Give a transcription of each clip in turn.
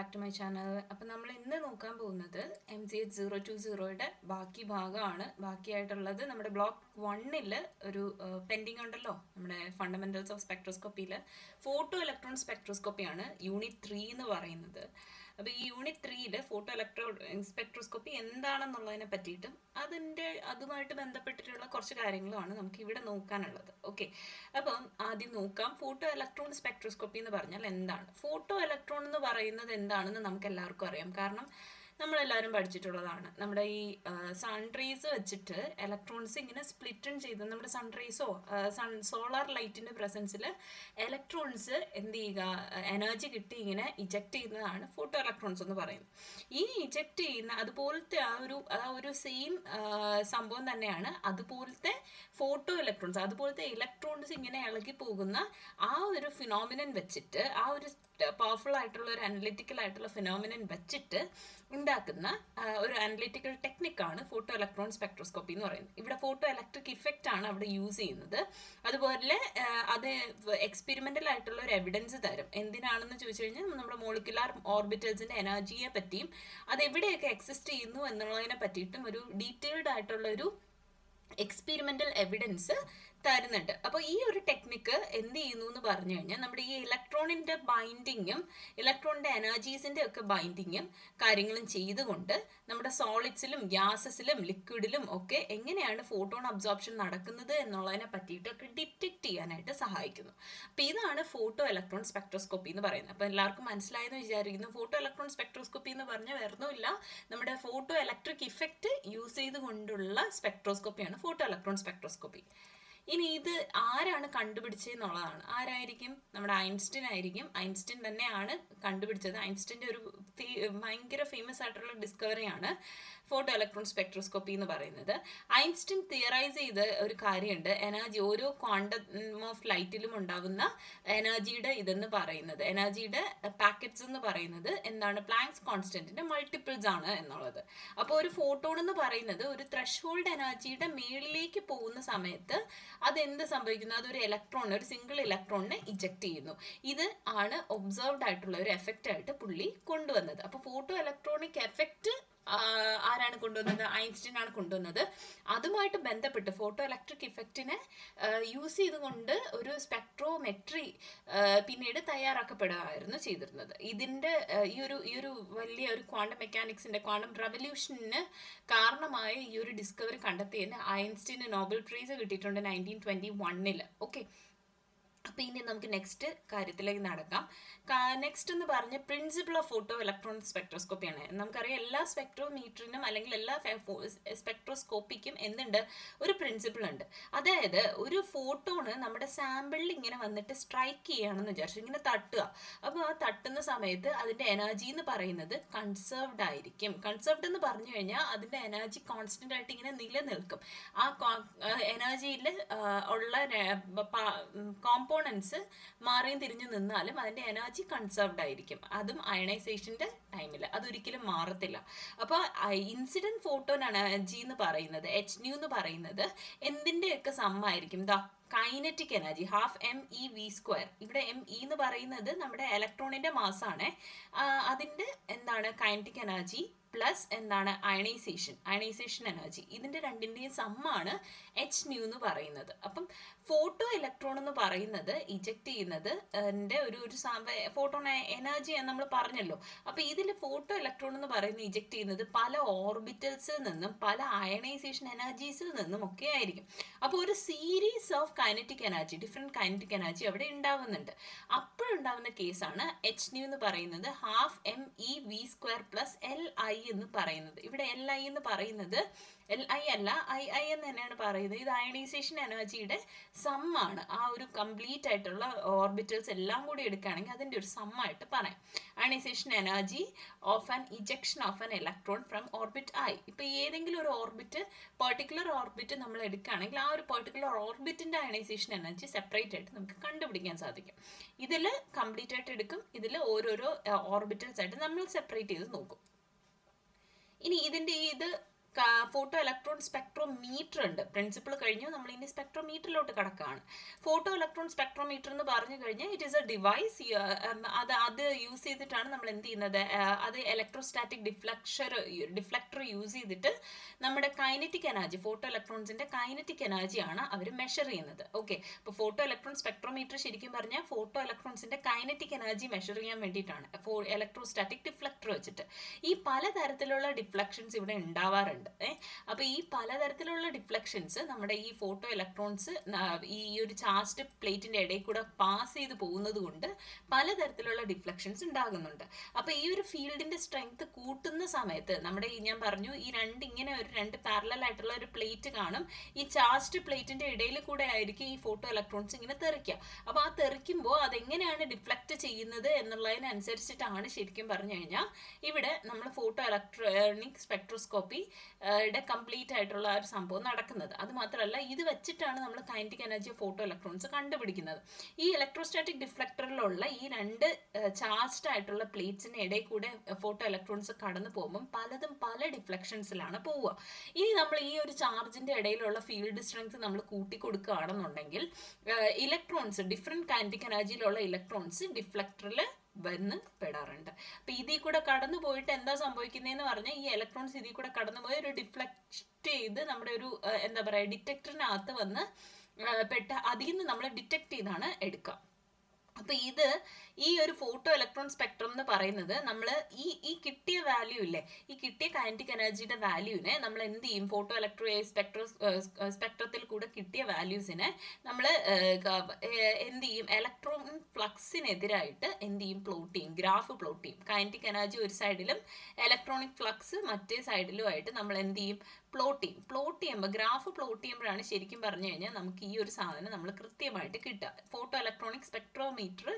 Back to my channel. അപ്പം നമ്മൾ ഇന്ന് നോക്കാൻ പോകുന്നത് MGH020യുടെ ബാക്കി ഭാഗമാണ്. ബാക്കിയായിട്ടുള്ളത് നമ്മുടെ ബ്ലോക്ക് 1ൽ ഒരു പെൻഡിങ് ഉണ്ടല്ലോ, നമ്മുടെ ഫണ്ടമെന്റൽസ് ഓഫ് സ്പെക്ട്രോസ്കോപ്പിയിൽ ഫോട്ടോ ഇലക്ട്രോൺ സ്പെക്ട്രോസ്കോപ്പിയാണ് യൂണിറ്റ് 3 എന്ന് പറയുന്നത്. അപ്പോൾ ഈ യൂണിറ്റ് 3ൽ ഫോട്ടോ സ്പെക്ട്രോസ്കോപ്പി എന്താണെന്നുള്ളതിനെ പറ്റിയിട്ടും അതുമായിട്ട് ബന്ധപ്പെട്ടിട്ടുള്ള കുറച്ച് കാര്യങ്ങളുമാണ് നമുക്ക് ഇവിടെ നോക്കാനുള്ളത്. ഓക്കെ, അപ്പം ആദ്യം നോക്കാം, ഫോട്ടോ ഇലക്ട്രോൺ സ്പെക്ട്രോസ്കോപ്പി എന്ന് പറഞ്ഞാൽ എന്താണ്. ഫോട്ടോ ഇലക്ട്രോൺ എന്ന് പറയുന്നത് എന്താണെന്ന് നമുക്ക് എല്ലാവർക്കും അറിയാം, കാരണം നമ്മളെല്ലാവരും പഠിച്ചിട്ടുള്ളതാണ്. നമ്മുടെ ഈ സൺറേസ് വെച്ചിട്ട് ഇലക്ട്രോൺസ് ഇങ്ങനെ സ്പ്ലിറ്റൺ ചെയ്ത്, നമ്മുടെ സൺറേസോ സോളാർ ലൈറ്റിന്റെ പ്രസൻസിൽ ഇലക്ട്രോൺസ് എന്ത് ചെയ്യുക, എനർജി കിട്ടി ഇങ്ങനെ ഇജക്ട് ചെയ്യുന്നതാണ് ഫോട്ടോ ഇലക്ട്രോൺസ് എന്ന് പറയുന്നത്. ഈ ഇജക്ട് ചെയ്യുന്ന അതുപോലത്തെ ആ ഒരു സെയിം സംഭവം തന്നെയാണ് അതുപോലത്തെ ഫോട്ടോ ഇലക്ട്രോൺസ്. അതുപോലത്തെ ഇലക്ട്രോൺസ് ഇങ്ങനെ ഇളകി പോകുന്ന ആ ഒരു ഫിനോമിനൻ വെച്ചിട്ട്, ആ ഒരു പവർഫുൾ ആയിട്ടുള്ള ഒരു അനലിറ്റിക്കൽ ആയിട്ടുള്ള ഫിനോമിനൻ വെച്ചിട്ട് ഉണ്ടാക്കുന്ന ഒരു അനലിറ്റിക്കൽ ടെക്നിക്കാണ് ഫോട്ടോ ഇലക്ട്രോൺ സ്പെക്ട്രോസ്കോപ്പി എന്ന് പറയുന്നത്. ഇവിടെ ഫോട്ടോ ഇലക്ട്രിക് ഇഫക്റ്റ് ആണ് അവിടെ യൂസ് ചെയ്യുന്നത്. അതുപോലെ അത് എക്സ്പെരിമെന്റൽ ആയിട്ടുള്ള ഒരു എവിഡൻസ് തരും. എന്തിനാണെന്ന് ചോദിച്ചു കഴിഞ്ഞാൽ നമ്മുടെ മോളിക്കുലാർ ഓർബിറ്റൽസിന്റെ എനർജിയെ പറ്റിയും അത് എവിടെയൊക്കെ എക്സിസ്റ്റ് ചെയ്യുന്നു എന്നുള്ളതിനെ പറ്റിയിട്ടും ഒരു ഡീറ്റെയിൽഡ് ആയിട്ടുള്ള ഒരു എക്സ്പെരിമെന്റൽ എവിഡൻസ് തരുന്നുണ്ട്. അപ്പോൾ ഈ ഒരു ടെക്നിക്ക് എന്ത് ചെയ്യുന്നു എന്ന് പറഞ്ഞു കഴിഞ്ഞാൽ, നമ്മുടെ ഈ ഇലക്ട്രോണിന്റെ ബൈൻഡിങ്ങും ഇലക്ട്രോണിന്റെ എനർജീസിന്റെ ഒക്കെ ബൈൻഡിങ്ങും കാര്യങ്ങളും ചെയ്തുകൊണ്ട് നമ്മുടെ സോളിഡ്സിലും ഗ്യാസസിലും ലിക്വിഡിലും ഒക്കെ എങ്ങനെയാണ് ഫോട്ടോൺ അബ്സോർപ്ഷൻ നടക്കുന്നത് എന്നുള്ളതിനെ പറ്റിയിട്ടൊക്കെ ഡിറ്റക്ട് ചെയ്യാനായിട്ട് സഹായിക്കുന്നു. അപ്പോൾ ഇതാണ് ഫോട്ടോ ഇലക്ട്രോൺ സ്പെക്ട്രോസ്കോപ്പി എന്ന് പറയുന്നത്. അപ്പോൾ എല്ലാവർക്കും മനസ്സിലായെന്ന് വിചാരിക്കുന്നു. ഫോട്ടോ ഇലക്ട്രോൺ സ്പെക്ട്രോസ്കോപ്പി എന്ന് പറഞ്ഞാൽ വേറൊന്നുമില്ല, നമ്മുടെ ഫോട്ടോ ഇലക്ട്രിക് ഇഫക്റ്റ് യൂസ് ചെയ്തുകൊണ്ടുള്ള സ്പെക്ട്രോസ്കോപ്പിയാണ് ഫോട്ടോ ഇലക്ട്രോൺ സ്പെക്ട്രോസ്കോപ്പി. ഇനി ഇത് ആരാണ് കണ്ടുപിടിച്ചതെന്നുള്ളതാണ്. ആരായിരിക്കും? നമ്മുടെ ഐൻസ്റ്റീൻ ആയിരിക്കും. ഐൻസ്റ്റീൻ തന്നെയാണ് കണ്ടുപിടിച്ചത്. ഐൻസ്റ്റീൻ്റെ ഒരു ഭയങ്കര ഫേമസ് ആയിട്ടുള്ള ഡിസ്കവറിയാണ് ഫോട്ടോ ഇലക്ട്രോൺ സ്പെക്ട്രോസ്കോപ്പി എന്ന് പറയുന്നത്. ഐൻസ്റ്റീൻ തിയറൈസ് ചെയ്ത ഒരു കാര്യമുണ്ട്, എനർജി ഓരോ ക്വാണ്ടം ഓഫ് ലൈറ്റിലും ഉണ്ടാകുന്ന എനർജിയുടെ ഇതെന്ന് പറയുന്നത്, എനർജിയുടെ പാക്കറ്റ്സ് എന്ന് പറയുന്നത് എന്താണ്, പ്ലാങ്ക്സ് കോൺസ്റ്റന്റിന്റെ മൾട്ടിപ്പിൾസ് ആണ് എന്നുള്ളത്. അപ്പോൾ ഒരു ഫോട്ടോൺ എന്ന് പറയുന്നത് ഒരു ത്രഷ് എനർജിയുടെ മേളിലേക്ക് പോകുന്ന സമയത്ത് അതെന്ത് സംഭവിക്കുന്നു, അതൊരു ഇലക്ട്രോൺ, ഒരു സിംഗിൾ ഇലക്ട്രോണിനെ ഇജക്ട് ചെയ്യുന്നു. ഇത് ആണ് ഒബ്സർവ്ഡ് ആയിട്ടുള്ള ഒരു എഫക്റ്റ് ആയിട്ട് പുള്ളി കൊണ്ടുവന്നത്. അപ്പോൾ ഫോട്ടോ ഇലക്ട്രോണിക് എഫക്റ്റ് ആരാണ് കൊണ്ടുവന്നത്? ഐൻസ്റ്റീൻ ആണ് കൊണ്ടുവന്നത്. അതുമായിട്ട് ബന്ധപ്പെട്ട് ഫോട്ടോ ഇലക്ട്രിക് ഇഫക്റ്റിനെ യൂസ് ചെയ്തുകൊണ്ട് ഒരു സ്പെക്ട്രോമെട്രി പിന്നീട് തയ്യാറാക്കപ്പെടുകയായിരുന്നു ചെയ്തിരുന്നത്. ഇതിൻ്റെ ഈ ഒരു വലിയ ഒരു ക്വാണ്ടം മെക്കാനിക്സിന്റെ ക്വാണ്ടം റെവല്യൂഷന് കാരണമായ ഈ ഒരു ഡിസ്കവറി കണ്ടെത്തിയതിന് ഐൻസ്റ്റീന് നോബൽ പ്രൈസ് കിട്ടിയിട്ടുണ്ട് 1921. ഓക്കെ, അപ്പം ഇനി നമുക്ക് നെക്സ്റ്റ് കാര്യത്തിലേക്ക് നടക്കാം. നെക്സ്റ്റ് എന്ന് പറഞ്ഞ പ്രിൻസിപ്പിൾ ഓഫ് ഫോട്ടോ ഇലക്ട്രോൺ സ്പെക്ട്രോസ്കോപ്പിയാണ്. നമുക്കറിയാം എല്ലാ സ്പെക്ട്രോമീറ്ററിനും അല്ലെങ്കിൽ എല്ലാ സ്പെക്ട്രോസ്കോപ്പിക്കും എന്തുണ്ട്, ഒരു പ്രിൻസിപ്പിൾ ഉണ്ട്. അതായത് ഒരു ഫോട്ടോണ് നമ്മുടെ സാമ്പിളിൽ ഇങ്ങനെ വന്നിട്ട് സ്ട്രൈക്ക് ചെയ്യുകയാണെന്ന് വിചാരിച്ചു, ഇങ്ങനെ തട്ടുക. അപ്പോൾ ആ തട്ടുന്ന സമയത്ത് അതിൻ്റെ എനർജി എന്ന് പറയുന്നത് കൺസേർവ്ഡ് ആയിരിക്കും. കൺസേർവ്ഡ് എന്ന് പറഞ്ഞു കഴിഞ്ഞാൽ അതിൻ്റെ എനർജി കോൺസ്റ്റന്റ് ആയിട്ട് ഇങ്ങനെ നിലനിൽക്കും. ആ എനർജിയിൽ ഉള്ള കോമ്പോണൻസ് മാറിയും തിരിഞ്ഞു നിന്നാലും അതിൻ്റെ എനർജി കൺസേർവ്ഡ് ആയിരിക്കും. അതും അയണൈസേഷൻ്റെ ടൈമിൽ അതൊരിക്കലും മാറത്തില്ല. അപ്പോൾ ഇൻസിഡന്റ് ഫോട്ടോൺ എനർജി എന്ന് പറയുന്നത്, Hν എന്ന് പറയുന്നത് എന്തിൻ്റെയൊക്കെ സമ്മായിരിക്കും? Kinetic energy ½ mE². ഇവിടെ mE എന്ന് പറയുന്നത് നമ്മുടെ ഇലക്ട്രോണിന്റെ മാസാണ്. അതിൻ്റെ എന്താണ് കൈനറ്റിക് എനർജി പ്ലസ് എന്താണ് അയണൈസേഷൻ എനർജി. ഇതിൻ്റെ രണ്ടിൻ്റെയും സമ്മാണ് Hν എന്ന് പറയുന്നത്. അപ്പം ഫോട്ടോ ഇലക്ട്രോൺ എന്ന് പറയുന്നത് ഇജക്ട് ചെയ്യുന്നത് ഒരു ഫോട്ടോൺ എനർജി നമ്മൾ പറഞ്ഞല്ലോ. അപ്പോൾ ഇതിൽ ഫോട്ടോ ഇലക്ട്രോൺ എന്ന് പറയുന്നത് ഇജക്ട് ചെയ്യുന്നത് പല ഓർബിറ്റൽസിൽ നിന്നും പല അയണൈസേഷൻ എനർജീസിൽ നിന്നും ഒക്കെ ആയിരിക്കും. അപ്പോൾ ഒരു series of kinetic energy, different kinetic energy അവിടെ ഉണ്ടാവുന്നുണ്ട്. അപ്പോഴുണ്ടാവുന്ന കേസാണ് Hν എന്ന് പറയുന്നത് ½ mE² പ്ലസ് Li എന്ന് പറയുന്നത്. ഇവിടെ Li എന്ന് പറയുന്നത് Li അല്ല, II എന്ന് തന്നെയാണ് പറയുന്നത്. ഇത് അയണൈസേഷൻ എനർജിയുടെ സമ്മാണ്. ആ ഒരു കംപ്ലീറ്റ് ആയിട്ടുള്ള ഓർബിറ്റൽസ് എല്ലാം കൂടി എടുക്കുകയാണെങ്കിൽ അതിൻ്റെ ഒരു സമ്മായിട്ട് പറയാം. Ionisation energy of an ejection of an electron from orbit I. ഇപ്പൊ ഏതെങ്കിലും ഒരു പെർട്ടിക്കുലർ ഓർബിറ്റ് നമ്മൾ എടുക്കുകയാണെങ്കിൽ ആ ഒരു പെർട്ടിക്കുലർ ഓർബിറ്റിന്റെ അയണൈസേഷൻ എനർജി സെപ്പറേറ്റ് ആയിട്ട് നമുക്ക് കണ്ടുപിടിക്കാൻ സാധിക്കും. ഇതിൽ കംപ്ലീറ്റ് ആയിട്ട് എടുക്കും, ഇതിൽ ഓരോരോ ഓർബിറ്റൽസ് ആയിട്ട് നമ്മൾ സെപ്പറേറ്റ് ചെയ്ത് നോക്കും. ഇനി ഇതിന്റെ ഇത് ഫോട്ടോ ഇലക്ട്രോൺ സ്പെക്ട്രോമീറ്റർ ഉണ്ട്. പ്രിൻസിപ്പിൾ കഴിഞ്ഞു, നമ്മൾ ഇനി സ്പെക്ട്രോമീറ്ററിലോട്ട് കടക്കുകയാണ്. ഫോട്ടോ ഇലക്ട്രോൺ സ്പെക്ട്രോമീറ്റർ എന്ന് പറഞ്ഞു കഴിഞ്ഞാൽ ഇറ്റ് ഈസ് എ ഡിവൈസ്. അത് യൂസ് ചെയ്തിട്ടാണ് നമ്മൾ എന്ത് ചെയ്യുന്നത്, അത് ഇലക്ട്രോസ്റ്റാറ്റിക് ഡിഫ്ലക്ടർ യൂസ് ചെയ്തിട്ട് നമ്മുടെ കൈനറ്റിക് എനർജി, ഫോട്ടോ ഇലക്ട്രോൺസിന്റെ കൈനറ്റിക് എനർജിയാണ് അവർ മെഷർ ചെയ്യുന്നത്. ഓക്കെ, അപ്പോൾ ഫോട്ടോ ഇലക്ട്രോൺ സ്പെക്ട്രോമീറ്റർ ശരിക്കും പറഞ്ഞാൽ ഫോട്ടോ ഇലക്ട്രോൺസിന്റെ കൈനറ്റിക് എനർജി മെഷർ ചെയ്യാൻ വേണ്ടിയിട്ടാണ്, ഇലക്ട്രോസ്റ്റാറ്റിക് ഡിഫ്ലക്ടർ വെച്ചിട്ട്. ഈ പലതരത്തിലുള്ള ഡിഫ്ലക്ഷൻസ് ഇവിടെ ഉണ്ടാവാറുണ്ട്. അപ്പോൾ ഈ പലതരത്തിലുള്ള ഡിഫ്ലക്ഷൻസ് നമ്മുടെ ഈ ഫോട്ടോ ഇലക്ട്രോൺസ് ഈ ഒരു ചാർജ്ഡ് പ്ലേറ്റിന്റെ ഇടയിൽ കൂടെ പാസ് ചെയ്ത് പോകുന്നത് കൊണ്ട് പലതരത്തിലുള്ള ഡിഫ്ലക്ഷൻസ് ഉണ്ടാകുന്നുണ്ട്. അപ്പോൾ ഈ ഒരു ഫീൽഡിന്റെ സ്ട്രെങ്ത് കൂട്ടുന്ന സമയത്ത് നമ്മുടെ ഞാൻ പറഞ്ഞു ഈ രണ്ട് പാരലൽ ആയിട്ടുള്ള ഒരു പ്ലേറ്റ് കാണും. ഈ ചാർജ്ഡ് പ്ലേറ്റിന്റെ ഇടയിൽ കൂടെ ആയിരിക്കും ഈ ഫോട്ടോ ഇലക്ട്രോൺസ് ഇങ്ങനെ തെറിക്കുക. അപ്പോൾ ആ തെറിക്കുമ്പോൾ അതെങ്ങനെയാണ് ഡിഫ്ലക്ട് ചെയ്യുന്നത് എന്നുള്ളതിനനുസരിച്ചിട്ടാണ് ശരിക്കും പറഞ്ഞു കഴിഞ്ഞാൽ ഇവിടെ നമ്മൾ ഫോട്ടോ ഇലക്ട്രോണിക് സ്പെക്ട്രോസ്കോപ്പിയുടെ കംപ്ലീറ്റ് ആയിട്ടുള്ള ഒരു സംഭവം നടക്കുന്നത്. അത് മാത്രമല്ല, ഇത് വെച്ചിട്ടാണ് നമ്മൾ kinetic energy of photo electrons കണ്ടുപിടിക്കുന്നത്. ഈ ഇലക്ട്രോസ്റ്റാറ്റിക് ഡിഫ്ലക്ടറിലുള്ള ഈ രണ്ട് ചാർജ്ഡ് ആയിട്ടുള്ള പ്ലേറ്റ്സിന് ഇടയിൽ കൂടെ ഫോട്ടോ ഇലക്ട്രോൺസ് കടന്നു പോകുമ്പോൾ പലതും പല ഡിഫ്ലക്ഷൻസിലാണ് പോവുക. ഇനി നമ്മൾ ഈ ഒരു ചാർജിന്റെ ഇടയിലുള്ള ഫീൽഡ് സ്ട്രെങ്ത് നമ്മൾ കൂട്ടി കൊടുക്കുകയാണെന്നുണ്ടെങ്കിൽ ഇലക്ട്രോൺസ്, ഡിഫറെന്റ് കൈനറ്റിക് എനർജിയിലുള്ള ഇലക്ട്രോൺസ് ഡിഫ്ലക്ടറിൽ വന്ന് പെടാറുണ്ട്. അപ്പൊ ഇതിൽ കൂടെ കടന്നു പോയിട്ട് എന്താ സംഭവിക്കുന്നതെന്ന് പറഞ്ഞാൽ ഈ ഇലക്ട്രോൺസ് ഇതിൽ കൂടെ കടന്നു പോയി ഒരു ഡിഫ്ലക്ട് ചെയ്ത് നമ്മുടെ ഒരു എന്താ പറയുക ഡിറ്റക്ടറിനകത്ത് വന്ന് പെട്ട അതിൽ നിന്ന് നമ്മൾ ഡിറ്റക്ട് ചെയ്താണ് എടുക്കുക. അപ്പൊ ഈ ഒരു ഫോട്ടോ ഇലക്ട്രോൺ സ്പെക്ട്രം എന്ന് പറയുന്നത് നമ്മൾ ഈ കിട്ടിയ വാല്യൂ ഇല്ലേ, ഈ കിട്ടിയ കൈനറ്റിക് എനർജിയുടെ വാല്യൂവിനെ നമ്മൾ എന്ത് ചെയ്യും, ഫോട്ടോ സ്പെക്ട്രത്തിൽ കൂടെ കിട്ടിയ വാല്യൂസിനെ നമ്മൾ എന്ത് ചെയ്യും, ഇലക്ട്രോൺ ഫ്ലക്സിനെതിരായിട്ട് എന്ത് ചെയ്യും, പ്ലോട്ട് ചെയ്യും, ഗ്രാഫ് പ്ലോട്ട് ചെയ്യും. കൈനറ്റിക് എനർജി ഒരു സൈഡിലും ഇലക്ട്രോണിക് ഫ്ലക്സ് മറ്റേ സൈഡിലുമായിട്ട് നമ്മൾ എന്ത് ചെയ്യും, പ്ലോട്ട് ചെയ്യുമ്പോൾ ഗ്രാഫ് പ്ലോട്ട് ചെയ്യുമ്പോഴാണ് ശരിക്കും പറഞ്ഞു കഴിഞ്ഞാൽ നമുക്ക് ഈ ഒരു സാധനം നമ്മൾ കൃത്യമായിട്ട് കിട്ടുക. ഫോട്ടോ ഇലക്ട്രോണിക് സ്പെക്ട്രോമീറ്റർ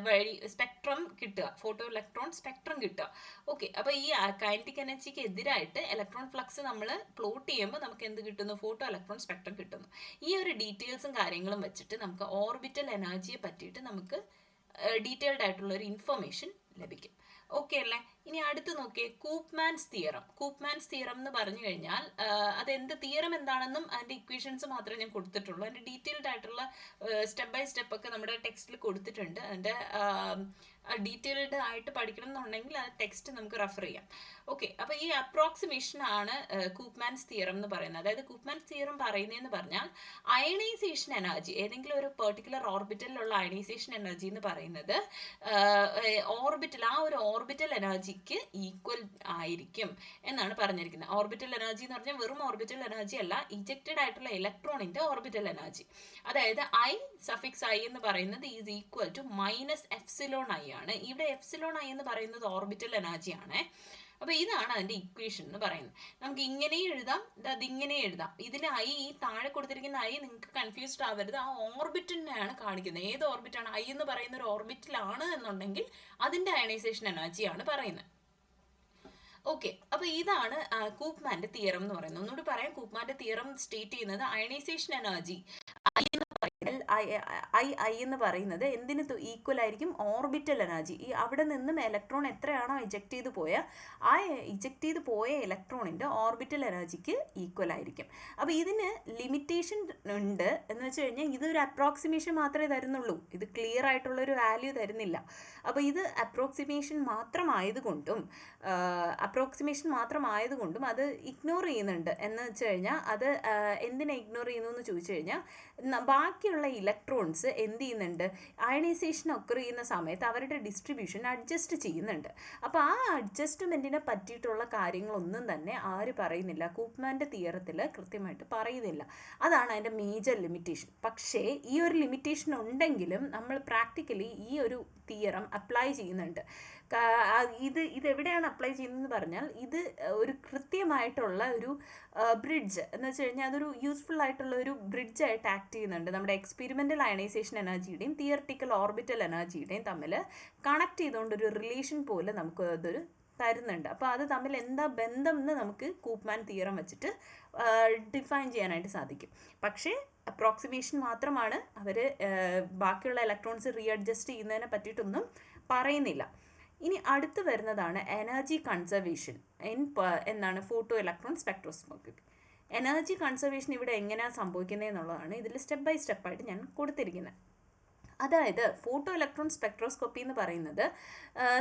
വഴി സ്പെക്ട്രം കിട്ടുക, ഫോട്ടോ ഇലക്ട്രോൺ സ്പെക്ട്രം കിട്ടുക. ഓക്കെ, അപ്പോൾ ഈ കൈനറ്റിക് എനർജിക്ക് എതിരായിട്ട് ഇലക്ട്രോൺ ഫ്ലക്സ് നമ്മൾ പ്ലോട്ട് ചെയ്യുമ്പോൾ നമുക്ക് എന്ത് കിട്ടുന്നു, ഫോട്ടോ ഇലക്ട്രോൺ സ്പെക്ട്രം കിട്ടുന്നു. ഈ ഒരു ഡീറ്റെയിൽസും കാര്യങ്ങളും വെച്ചിട്ട് നമുക്ക് ഓർബിറ്റൽ എനർജിയെ പറ്റിയിട്ട് നമുക്ക് ഡീറ്റെയിൽഡ് ആയിട്ടുള്ള ഒരു ഇൻഫർമേഷൻ ലഭിക്കും. ഓക്കെ അല്ലേ? ഇനി അടുത്ത് നോക്കിയേ, കൂപ്മാൻസ് തിയറം എന്ന് പറഞ്ഞു കഴിഞ്ഞാൽ അതെന്ത് തിയറം എന്താണെന്നും അതിന്റെ ഇക്വേഷൻസ് മാത്രമേ ഞാൻ കൊടുത്തിട്ടുള്ളൂ. അതിന്റെ ഡീറ്റെയിൽഡ് ആയിട്ടുള്ള സ്റ്റെപ്പ് ബൈ സ്റ്റെപ്പ് ഒക്കെ നമ്മുടെ ടെക്സ്റ്റിൽ കൊടുത്തിട്ടുണ്ട്. അതിന്റെ ഡീറ്റെയിൽഡ് ആയിട്ട് പഠിക്കണം എന്നുണ്ടെങ്കിൽ ആ ടെക്സ്റ്റ് നമുക്ക് റെഫർ ചെയ്യാം. ഓക്കെ, അപ്പൊ ഈ അപ്രോക്സിമേഷൻ ആണ് കൂപ്മാൻസ് തിയറം എന്ന് പറയുന്നത്. അതായത് കൂപ്മാൻസ് തിയറം പറയുന്നതെന്ന് പറഞ്ഞാൽ അയണൈസേഷൻ എനർജി, ഏതെങ്കിലും ഒരു പെർട്ടിക്കുലർ ഓർബിറ്റലിലുള്ള അയണൈസേഷൻ എനർജി എന്ന് പറയുന്നത് ഓർബിറ്റൽ എനർജിക്ക് ഈക്വൽ ആയിരിക്കും എന്നാണ് പറഞ്ഞിരിക്കുന്നത്. ഓർബിറ്റൽ എനർജി എന്ന് പറഞ്ഞാൽ വെറും ഓർബിറ്റൽ എനർജി അല്ല, ഇജക്റ്റഡ് ആയിട്ടുള്ള ഇലക്ട്രോണിന്റെ ഓർബിറ്റൽ എനർജി. അതായത് I എന്ന് പറയുന്നത് is equal to minus epsilon I ആണ്. ഇവിടെ എപ്സിലോൺ I എന്ന് പറയുന്നത് ഓർബിറ്റൽ എനർജി ആണ്. അപ്പൊ ഇതാണ് അതിന്റെ ഇക്വേഷൻ എന്ന് പറയുന്നത്. നമുക്ക് ഇങ്ങനെയും എഴുതാം, അതിങ്ങനെ എഴുതാം. ഇതിൽ ഈ താഴെ കൊടുത്തിരിക്കുന്ന നിങ്ങൾക്ക് കൺഫ്യൂസ്ഡ് ആവരുത്, ആ ഓർബിറ്റിനെയാണ് കാണിക്കുന്നത്. ഏത് ഓർബിറ്റാണ് എന്ന് പറയുന്ന ഒരു ഓർബിറ്റിലാണ് എന്നുണ്ടെങ്കിൽ അതിന്റെ അയണൈസേഷൻ എനർജിയാണ് പറയുന്നത്. ഓക്കെ, അപ്പൊ ഇതാണ് കൂപ്മാന്റെ തിയറം എന്ന് പറയുന്നത്. ഒന്നുകൂടി പറയാം, കൂപ്മാന്റെ തിയറം സ്റ്റേറ്റ് ചെയ്യുന്നത് അയണൈസേഷൻ എനർജി I എന്ന് പറയുന്നത് എന്തിന് ഈക്വൽ ആയിരിക്കും, ഓർബിറ്റൽ എനർജി. ഈ അവിടെ നിന്നും ഇലക്ട്രോൺ എത്രയാണോ ഇജക്ട് ചെയ്ത് ആ ഇജക്ട് ചെയ്ത് പോയ ഇലക്ട്രോണിന്റെ ഓർബിറ്റൽ എനർജിക്ക് ഈക്വൽ ആയിരിക്കും. അപ്പോൾ ഇതിന് ലിമിറ്റേഷൻ ഉണ്ട് എന്ന് വെച്ച് കഴിഞ്ഞാൽ ഇതൊരു അപ്രോക്സിമേഷൻ മാത്രമേ തരുന്നുള്ളൂ, ഇത് ക്ലിയർ ആയിട്ടുള്ള ഒരു വാല്യൂ തരുന്നില്ല. അപ്പോൾ ഇത് അപ്രോക്സിമേഷൻ മാത്രമായതുകൊണ്ടും അത് ഇഗ്നോർ ചെയ്യുന്നുണ്ട്. എന്ന് വെച്ച് കഴിഞ്ഞാൽ അത് എന്തിനാ ഇഗ്നോർ ചെയ്യുന്നു എന്ന് ചോദിച്ചു കഴിഞ്ഞാൽ ബാക്കിയുള്ള ഇലക്ട്രോൺസ് എന്ത് ചെയ്യുന്നുണ്ട്, അയണൈസേഷൻ ഒക്കർ ചെയ്യുന്ന സമയത്ത് അവരുടെ ഡിസ്ട്രിബ്യൂഷൻ അഡ്ജസ്റ്റ് ചെയ്യുന്നുണ്ട്. അപ്പോൾ ആ അഡ്ജസ്റ്റ്മെൻറ്റിനെ പറ്റിയിട്ടുള്ള കാര്യങ്ങളൊന്നും തന്നെ ആര് പറയുന്നില്ല, കൂപ്മാൻ്റെ തിയറത്തിൽ കൃത്യമായിട്ട് പറയുന്നില്ല. അതാണ് അതിൻ്റെ മേജർ ലിമിറ്റേഷൻ. പക്ഷേ ഈ ഒരു ലിമിറ്റേഷൻ ഉണ്ടെങ്കിലും നമ്മൾ പ്രാക്ടിക്കലി ഈ ഒരു തിയറം അപ്ലൈ ചെയ്യുന്നുണ്ട്. ഇതെവിടെയാണ് അപ്ലൈ ചെയ്യുന്നതെന്ന് പറഞ്ഞാൽ ഇത് ഒരു കൃത്യമായിട്ടുള്ള ഒരു ബ്രിഡ്ജ് എന്ന് വെച്ച് കഴിഞ്ഞാൽ അതൊരു യൂസ്ഫുൾ ആയിട്ടുള്ള ഒരു ബ്രിഡ്ജായിട്ട് ആക്ട് ചെയ്യുന്നുണ്ട്. നമ്മുടെ എക്സ്പെരിമെൻ്റൽ അയണൈസേഷൻ എനർജിയുടെയും തിയറട്ടിക്കൽ ഓർബിറ്റൽ എനർജിയുടെയും തമ്മിൽ കണക്ട് ചെയ്തുകൊണ്ടൊരു റിലേഷൻ പോലെ നമുക്ക് അതൊരു തരുന്നുണ്ട്. അപ്പോൾ അത് തമ്മിൽ എന്താ ബന്ധം എന്ന് നമുക്ക് കൂപ്മാൻ തിയറം വെച്ചിട്ട് ഡിഫൈൻ ചെയ്യാനായിട്ട് സാധിക്കും. പക്ഷേ അപ്രോക്സിമേഷൻ മാത്രമാണ്, അവർ ബാക്കിയുള്ള ഇലക്ട്രോൺസ് റീഅഡ്ജസ്റ്റ് ചെയ്യുന്നതിനെ പറ്റിയിട്ടൊന്നും പറയുന്നില്ല. ഇനി അടുത്ത് വരുന്നതാണ് എനർജി കൺസർവേഷൻ എന്താണ് photo electron spectroscopy. Energy conservation ഇവിടെ എങ്ങനെയാണ് സംഭവിക്കുന്നത് എന്നുള്ളതാണ് ഇതിൽ സ്റ്റെപ്പ് ബൈ സ്റ്റെപ്പായിട്ട് ഞാൻ കൊടുത്തിരിക്കുന്നത്. അതായത് ഫോട്ടോ ഇലക്ട്രോൺ സ്പെക്ട്രോസ്കോപ്പി എന്ന് പറയുന്നത്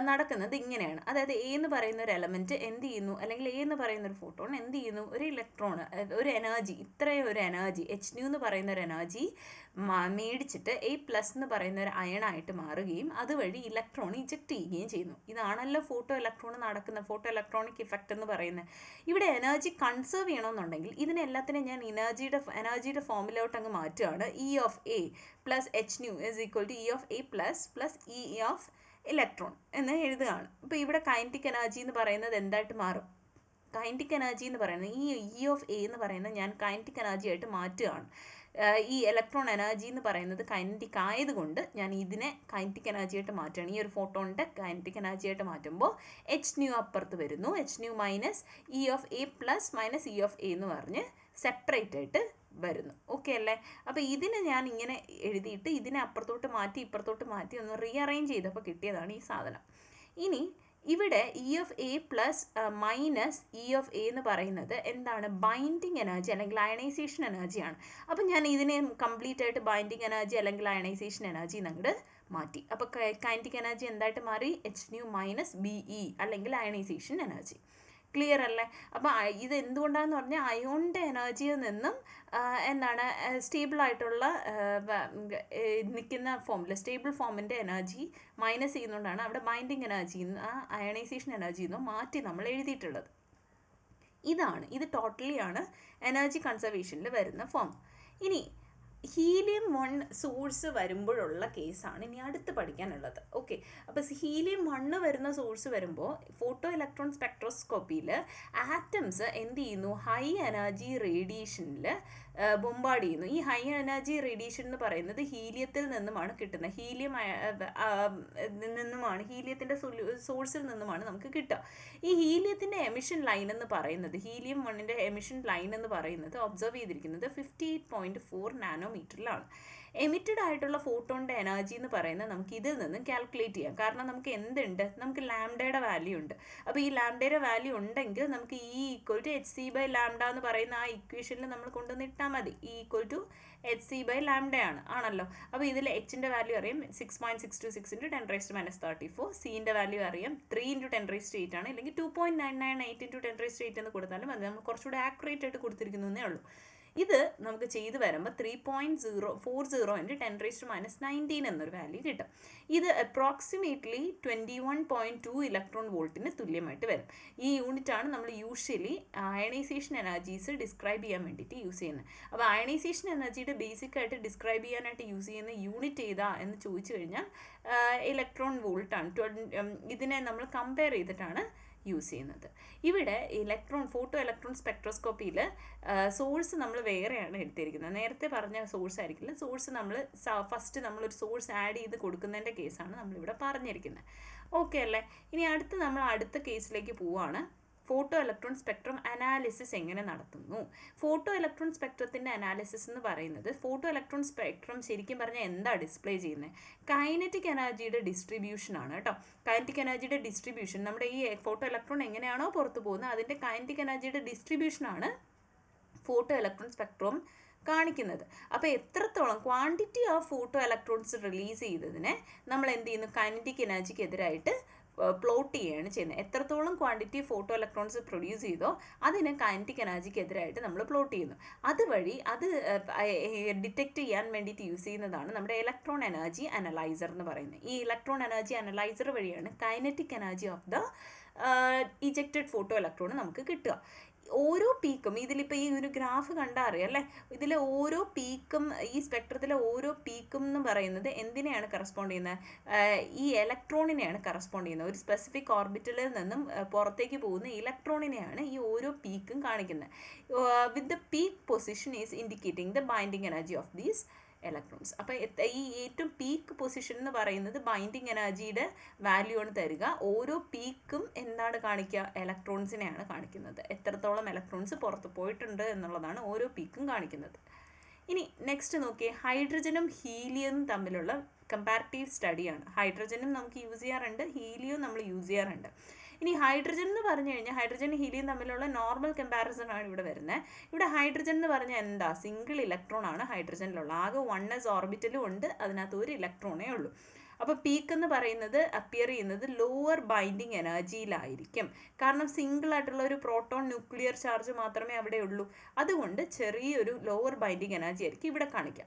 നടക്കുന്നത് ഇങ്ങനെയാണ്. അതായത് എ എന്ന് പറയുന്ന ഒരു എലമെൻറ്റ് എന്ത് ചെയ്യുന്നു, അല്ലെങ്കിൽ എ എന്ന് പറയുന്ന ഒരു ഫോട്ടോൺ എന്ത് ചെയ്യുന്നു, ഒരു ഇലക്ട്രോൺ, ഒരു എനർജി, ഇത്രയും ഒരു എനർജി Hν എന്ന് പറയുന്ന ഒരു എനർജി മേടിച്ചിട്ട് A+ എന്ന് പറയുന്ന ഒരു അയണായിട്ട് മാറുകയും അതുവഴി ഇലക്ട്രോൺ ഇജക്റ്റ് ചെയ്യുകയും ചെയ്യുന്നു. ഇതാണല്ലോ ഫോട്ടോ ഇലക്ട്രോൺ നടക്കുന്ന ഫോട്ടോ ഇലക്ട്രോണിക് ഇഫക്റ്റ് എന്ന് പറയുന്നത്. ഇവിടെ എനർജി കൺസേർവ് ചെയ്യണമെന്നുണ്ടെങ്കിൽ ഇതിനെല്ലാത്തിനും ഞാൻ എനർജിയുടെ ഫോമിലോട്ട് അങ്ങ് മാറ്റുകയാണ്. E(A) + Hν = E(A) + E of electron എന്ന് എഴുതുകയാണ്. അപ്പോൾ ഇവിടെ കൈനറ്റിക് എനർജി എന്ന് പറയുന്നത് എന്തായിട്ട് മാറും? കൈനറ്റിക് എനർജി എന്ന് പറയുന്നത് ഈ E(A) എന്ന് പറയുന്നത് ഞാൻ കൈനറ്റിക് എനർജി ആയിട്ട് മാറ്റുകയാണ്. ഈ ഇലക്ട്രോൺ എനർജി എന്ന് പറയുന്നത് കൈനറ്റിക് ആയതുകൊണ്ട് ഞാൻ ഇതിനെ കൈനറ്റിക് എനർജി ആയിട്ട് മാറ്റുകയാണ്. ഈ ഒരു ഫോട്ടോണിൻ്റെ കൈനറ്റിക് എനർജി ആയിട്ട് മാറ്റുമ്പോൾ Hν അപ്പുറത്ത് വരുന്നു. Hν - E(A) + -E(A) എന്ന് പറഞ്ഞ് സെപ്പറേറ്റ് ആയിട്ട് വരുന്നു. ഓക്കെ അല്ലേ? അപ്പോൾ ഇതിനെ ഞാൻ ഇങ്ങനെ എഴുതിയിട്ട് ഇതിനെ അപ്പുറത്തോട്ട് മാറ്റി ഇപ്പുറത്തോട്ട് മാറ്റി ഒന്ന് റീഅറേഞ്ച് ചെയ്തപ്പോൾ കിട്ടിയതാണ് ഈ സാധനം. ഇനി ഇവിടെ E(A) - E(A) എന്ന് പറയുന്നത് എന്താണ്? ബൈൻഡിങ് എനർജി അല്ലെങ്കിൽ അയണൈസേഷൻ എനർജിയാണ്. അപ്പം ഞാൻ ഇതിനെ കംപ്ലീറ്റ് ആയിട്ട് ബൈൻഡിങ് എനർജി അല്ലെങ്കിൽ അയണൈസേഷൻ എനർജി അങ്ങോട്ട് മാറ്റി. അപ്പോൾ കൈനറ്റിക് എനർജി എന്തായിട്ട് മാറി? Hν - Be അല്ലെങ്കിൽ അയണൈസേഷൻ എനർജി. ക്ലിയർ അല്ലേ? അപ്പോൾ ഇത് എന്തുകൊണ്ടാണെന്ന് പറഞ്ഞാൽ അയോണിൻ്റെ എനർജിയിൽ നിന്നും എന്താണ് സ്റ്റേബിൾ ആയിട്ടുള്ള നിൽക്കുന്ന ഫോമിൽ സ്റ്റേബിൾ ഫോമിൻ്റെ എനർജി മൈനസ് ചെയ്യുന്നതുകൊണ്ടാണ് അവിടെ ബൈൻഡിങ് എനർജിയിൽ നിന്ന് അയണൈസേഷൻ എനർജിയിൽ നിന്നും മാറ്റി നമ്മൾ എഴുതിയിട്ടുള്ളത്. ഇത് ടോട്ടലി ആണ് എനർജി കൺസർവേഷനിൽ വരുന്ന ഫോം. ഇനി ഹീലിയം-1 സോഴ്സ് വരുമ്പോഴുള്ള കേസാണ് ഇനി അടുത്ത് പഠിക്കാനുള്ളത്. ഓക്കെ, അപ്പോൾ ഹീലിയം-1 വരുന്ന സോഴ്സ് വരുമ്പോൾ ഫോട്ടോ ഇലക്ട്രോൺ സ്പെക്ട്രോസ്കോപ്പിയിൽ ആറ്റംസ് എന്ത് ചെയ്യുന്നു? ഹൈ എനർജി റേഡിയേഷനിൽ ബൊമ്പാർഡ് ചെയ്യുന്നു. ഈ ഹൈ എനർജി റേഡിയേഷൻ എന്ന് പറയുന്നത് ഹീലിയത്തിൽ നിന്നുമാണ് കിട്ടുന്നത്. ഹീലിയത്തിൻ്റെ സോഴ്സിൽ നിന്നുമാണ് നമുക്ക് കിട്ടുക. ഈ ഹീലിയത്തിൻ്റെ എമിഷൻ ലൈൻ എന്ന് പറയുന്നത് ഹീലിയം-1ൻ്റെ എമിഷൻ ലൈൻ എന്ന് പറയുന്നത് ഒബ്സർവ് ചെയ്തിരിക്കുന്നത് 58.4 നാനോമീറ്ററിലാണ്. എമിറ്റഡ് ആയിട്ടുള്ള ഫോട്ടോണിൻ്റെ എനർജി എന്ന് പറയുന്നത് നമുക്ക് ഇതിൽ നിന്നും കാൽക്കുലേറ്റ് ചെയ്യാം. കാരണം നമുക്ക് എന്തുണ്ട്? നമുക്ക് ലാംഡയുടെ വാല്യൂ ഉണ്ട്. അപ്പോൾ ഈ ലാംഡയുടെ വാല്യൂ ഉണ്ടെങ്കിൽ നമുക്ക് E = hc/λ എന്ന് പറയുന്ന ആ ഇക്വേഷനിൽ നമ്മൾ കൊണ്ടുവന്ന് ഇട്ടാൽ മതി. E = hc/λ ആണല്ലോ. അപ്പോൾ ഇതിൽ Hൻ്റെ വാല്യൂ അറിയാം 6.626 × 10⁻³ (34). Cൻ്റെ വാല്യൂ അറിയാം 3 × 10⁸ ആണ്, അല്ലെങ്കിൽ 2.998 × 10⁸ എന്ന് കൊടുത്താലും അത് നമ്മൾ കുറച്ചുകൂടെ ആക്യുറേറ്റ് ആയിട്ട് കൊടുത്തിരിക്കുന്നേ ഉള്ളൂ. ഇത് നമുക്ക് ചെയ്ത് വരുമ്പോൾ 3.040 × 10⁻⁻19 എന്നൊരു വാല്യൂ കിട്ടും. ഇത് അപ്രോക്സിമേറ്റ്ലി 21.2 ഇലക്ട്രോൺ വോൾട്ടിന് തുല്യമായിട്ട് വരും. ഈ യൂണിറ്റാണ് നമ്മൾ യൂഷ്വലി അയണൈസേഷൻ എനർജീസ് ഡിസ്ക്രൈബ് ചെയ്യാൻ വേണ്ടിയിട്ട് യൂസ് ചെയ്യുന്നത്. അപ്പോൾ അയണൈസേഷൻ എനർജിയുടെ ബേസിക്കായിട്ട് ഡിസ്ക്രൈബ് ചെയ്യാനായിട്ട് യൂസ് ചെയ്യുന്ന യൂണിറ്റ് ഏതാ എന്ന് ചോദിച്ചു കഴിഞ്ഞാൽ ഇലക്ട്രോൺ വോൾട്ടാണ്. ഇതിനെ നമ്മൾ കമ്പയർ ചെയ്തിട്ടാണ് യൂസ് ചെയ്യുന്നത്. ഇവിടെ ഫോട്ടോ ഇലക്ട്രോൺ സ്പെക്ട്രോസ്കോപ്പിയിൽ സോഴ്സ് നമ്മൾ വേറെയാണ് എടുത്തിരിക്കുന്നത്. നേരത്തെ പറഞ്ഞ സോഴ്സ് ആയിരിക്കില്ല. സോഴ്സ് നമ്മൾ ഫസ്റ്റ് നമ്മളൊരു സോഴ്സ് ആഡ് ചെയ്ത് കൊടുക്കുന്നതിൻ്റെ കേസാണ് നമ്മളിവിടെ പറഞ്ഞിരിക്കുന്നത്. ഓക്കെ അല്ലേ? ഇനി അടുത്ത കേസിലേക്ക് പോവുകയാണ്. ഫോട്ടോ ഇലക്ട്രോൺ സ്പെക്ട്രം അനാലിസിസ് എങ്ങനെ നടത്തുന്നു? ഫോട്ടോ ഇലക്ട്രോൺ സ്പെക്ട്രത്തിൻ്റെ അനാലിസിസ് എന്ന് പറയുന്നത് ഫോട്ടോ ഇലക്ട്രോൺ സ്പെക്ട്രം ശരിക്കും പറഞ്ഞാൽ എന്താ ഡിസ്പ്ലേ ചെയ്യുന്നത്? കൈനറ്റിക് എനർജിയുടെ ഡിസ്ട്രിബ്യൂഷൻ ആണ് കേട്ടോ. കൈനറ്റിക് എനർജിയുടെ ഡിസ്ട്രിബ്യൂഷൻ നമ്മുടെ ഈ ഫോട്ടോ ഇലക്ട്രോൺ എങ്ങനെയാണോ പുറത്ത് പോകുന്നത് അതിൻ്റെ കൈനറ്റിക് എനർജിയുടെ ഡിസ്ട്രിബ്യൂഷനാണ് ഫോട്ടോ ഇലക്ട്രോൺ സ്പെക്ട്രം കാണിക്കുന്നത്. അപ്പോൾ എത്രത്തോളം quantity of photo electrons release ചെയ്തതിനെ നമ്മൾ എന്ത് ചെയ്യുന്നു? കൈനറ്റിക് എനർജിക്ക് എതിരായിട്ട് പ്ലോട്ട് ചെയ്യുകയാണ് ചെയ്യുന്നത്. എത്രത്തോളം ക്വാണ്ടിറ്റി ഫോട്ടോ ഇലക്ട്രോൺസ് പ്രൊഡ്യൂസ് ചെയ്തോ അതിന് കൈനറ്റിക് എനർജിക്ക് എതിരായിട്ട് നമ്മൾ പ്ലോട്ട് ചെയ്യുന്നു. അതുവഴി അത് ഡിറ്റക്റ്റ് ചെയ്യാൻ വേണ്ടിയിട്ട് യൂസ് ചെയ്യുന്നതാണ് നമ്മുടെ ഇലക്ട്രോൺ എനർജി അനലൈസർ എന്ന് പറയുന്നത്. ഈ ഇലക്ട്രോൺ എനർജി അനലൈസർ വഴിയാണ് kinetic energy of the ejected photo electron നമുക്ക് കിട്ടുക. ഓരോ പീക്കും ഇതിലിപ്പോൾ ഈ ഒരു ഗ്രാഫ് കണ്ടാൽ അറിയാം അല്ലേ? ഇതിലെ ഓരോ പീക്കും ഈ സ്പെക്ട്രത്തിലെ ഓരോ പീക്കും എന്ന് പറയുന്നത് എന്തിനെയാണ് കറസ്പോണ്ട് ചെയ്യുന്നത്? ഈ ഇലക്ട്രോണിനെയാണ് കറസ്പോണ്ട് ചെയ്യുന്നത്. ഒരു സ്പെസിഫിക് ഓർബിറ്റലിൽ നിന്നും പുറത്തേക്ക് പോകുന്ന ഇലക്ട്രോണിനെയാണ് ഈ ഓരോ പീക്കും കാണിക്കുന്നത്. With the peak position is indicating the binding energy of these electrons. അപ്പോൾ ഈ ഏറ്റവും പീക്ക് പൊസിഷൻ എന്ന് പറയുന്നത് ബൈൻഡിങ് എനർജിയുടെ വാല്യൂ ആണ് തരിക. ഓരോ പീക്കും എന്താണ് കാണിക്കുക? ഇലക്ട്രോൺസിനെയാണ് കാണിക്കുന്നത്. എത്രത്തോളം ഇലക്ട്രോൺസ് പുറത്ത് പോയിട്ടുണ്ട് എന്നുള്ളതാണ് ഓരോ പീക്കും കാണിക്കുന്നത്. ഇനി നെക്സ്റ്റ് നോക്കിയേ, ഹൈഡ്രജനും ഹീലിയവും തമ്മിലുള്ള കമ്പാരിറ്റീവ് സ്റ്റഡിയാണ്. ഹൈഡ്രജനും നമുക്ക് യൂസ് ചെയ്യാറുണ്ട്, ഹീലിയവും നമ്മൾ യൂസ് ചെയ്യാറുണ്ട്. ഇനി ഹൈഡ്രജൻ എന്ന് പറഞ്ഞു കഴിഞ്ഞാൽ ഹൈഡ്രജൻ ഹീലിയം തമ്മിലുള്ള നോർമൽ കമ്പാരിസൺ ആണ് ഇവിടെ വരുന്നത്. ഇവിടെ ഹൈഡ്രജൻ എന്ന് പറഞ്ഞാൽ എന്താ, സിംഗിൾ ഇലക്ട്രോൺ ആണ് ഹൈഡ്രജനിലുള്ള. ആകെ 1s ഓർബിറ്റലും ഉണ്ട്, അതിനകത്ത് ഒരു ഇലക്ട്രോണേ ഉള്ളൂ. അപ്പോൾ പീക്ക് എന്ന് പറയുന്നത് അപ്പിയർ ചെയ്യുന്നത് ലോവർ ബൈൻഡിങ് എനർജിയിലായിരിക്കും. കാരണം സിംഗിൾ ആയിട്ടുള്ള ഒരു പ്രോട്ടോൺ ന്യൂക്ലിയർ ചാർജ് മാത്രമേ അവിടെ ഉള്ളൂ. അതുകൊണ്ട് ചെറിയൊരു ലോവർ ബൈൻഡിങ് എനർജി ആയിരിക്കും ഇവിടെ കാണിക്കുക.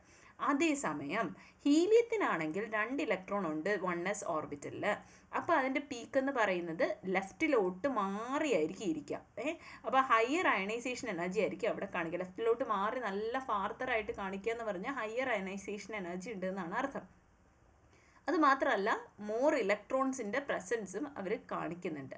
അതേസമയം ഹീലിയത്തിനാണെങ്കിൽ 2 ഇലക്ട്രോൺ ഉണ്ട് 1s ഓർബിറ്റലിൽ. അപ്പോൾ അതിൻ്റെ പീക്ക് എന്ന് പറയുന്നത് ലെഫ്റ്റിലോട്ട് മാറിയായിരിക്കും ഇരിക്കുക. അപ്പോൾ ഹയർ അയണൈസേഷൻ എനർജി ആയിരിക്കും അവിടെ കാണിക്കുക. ലെഫ്റ്റിലോട്ട് മാറി നല്ല ഫാർദറായിട്ട് കാണിക്കുക എന്ന് പറഞ്ഞാൽ ഹയർ അയണൈസേഷൻ എനർജി ഉണ്ട് എന്നാണ് അർത്ഥം. അത് മാത്രമല്ല മോർ ഇലക്ട്രോൺസിൻ്റെ പ്രസൻസും അവർ കാണിക്കുന്നുണ്ട്.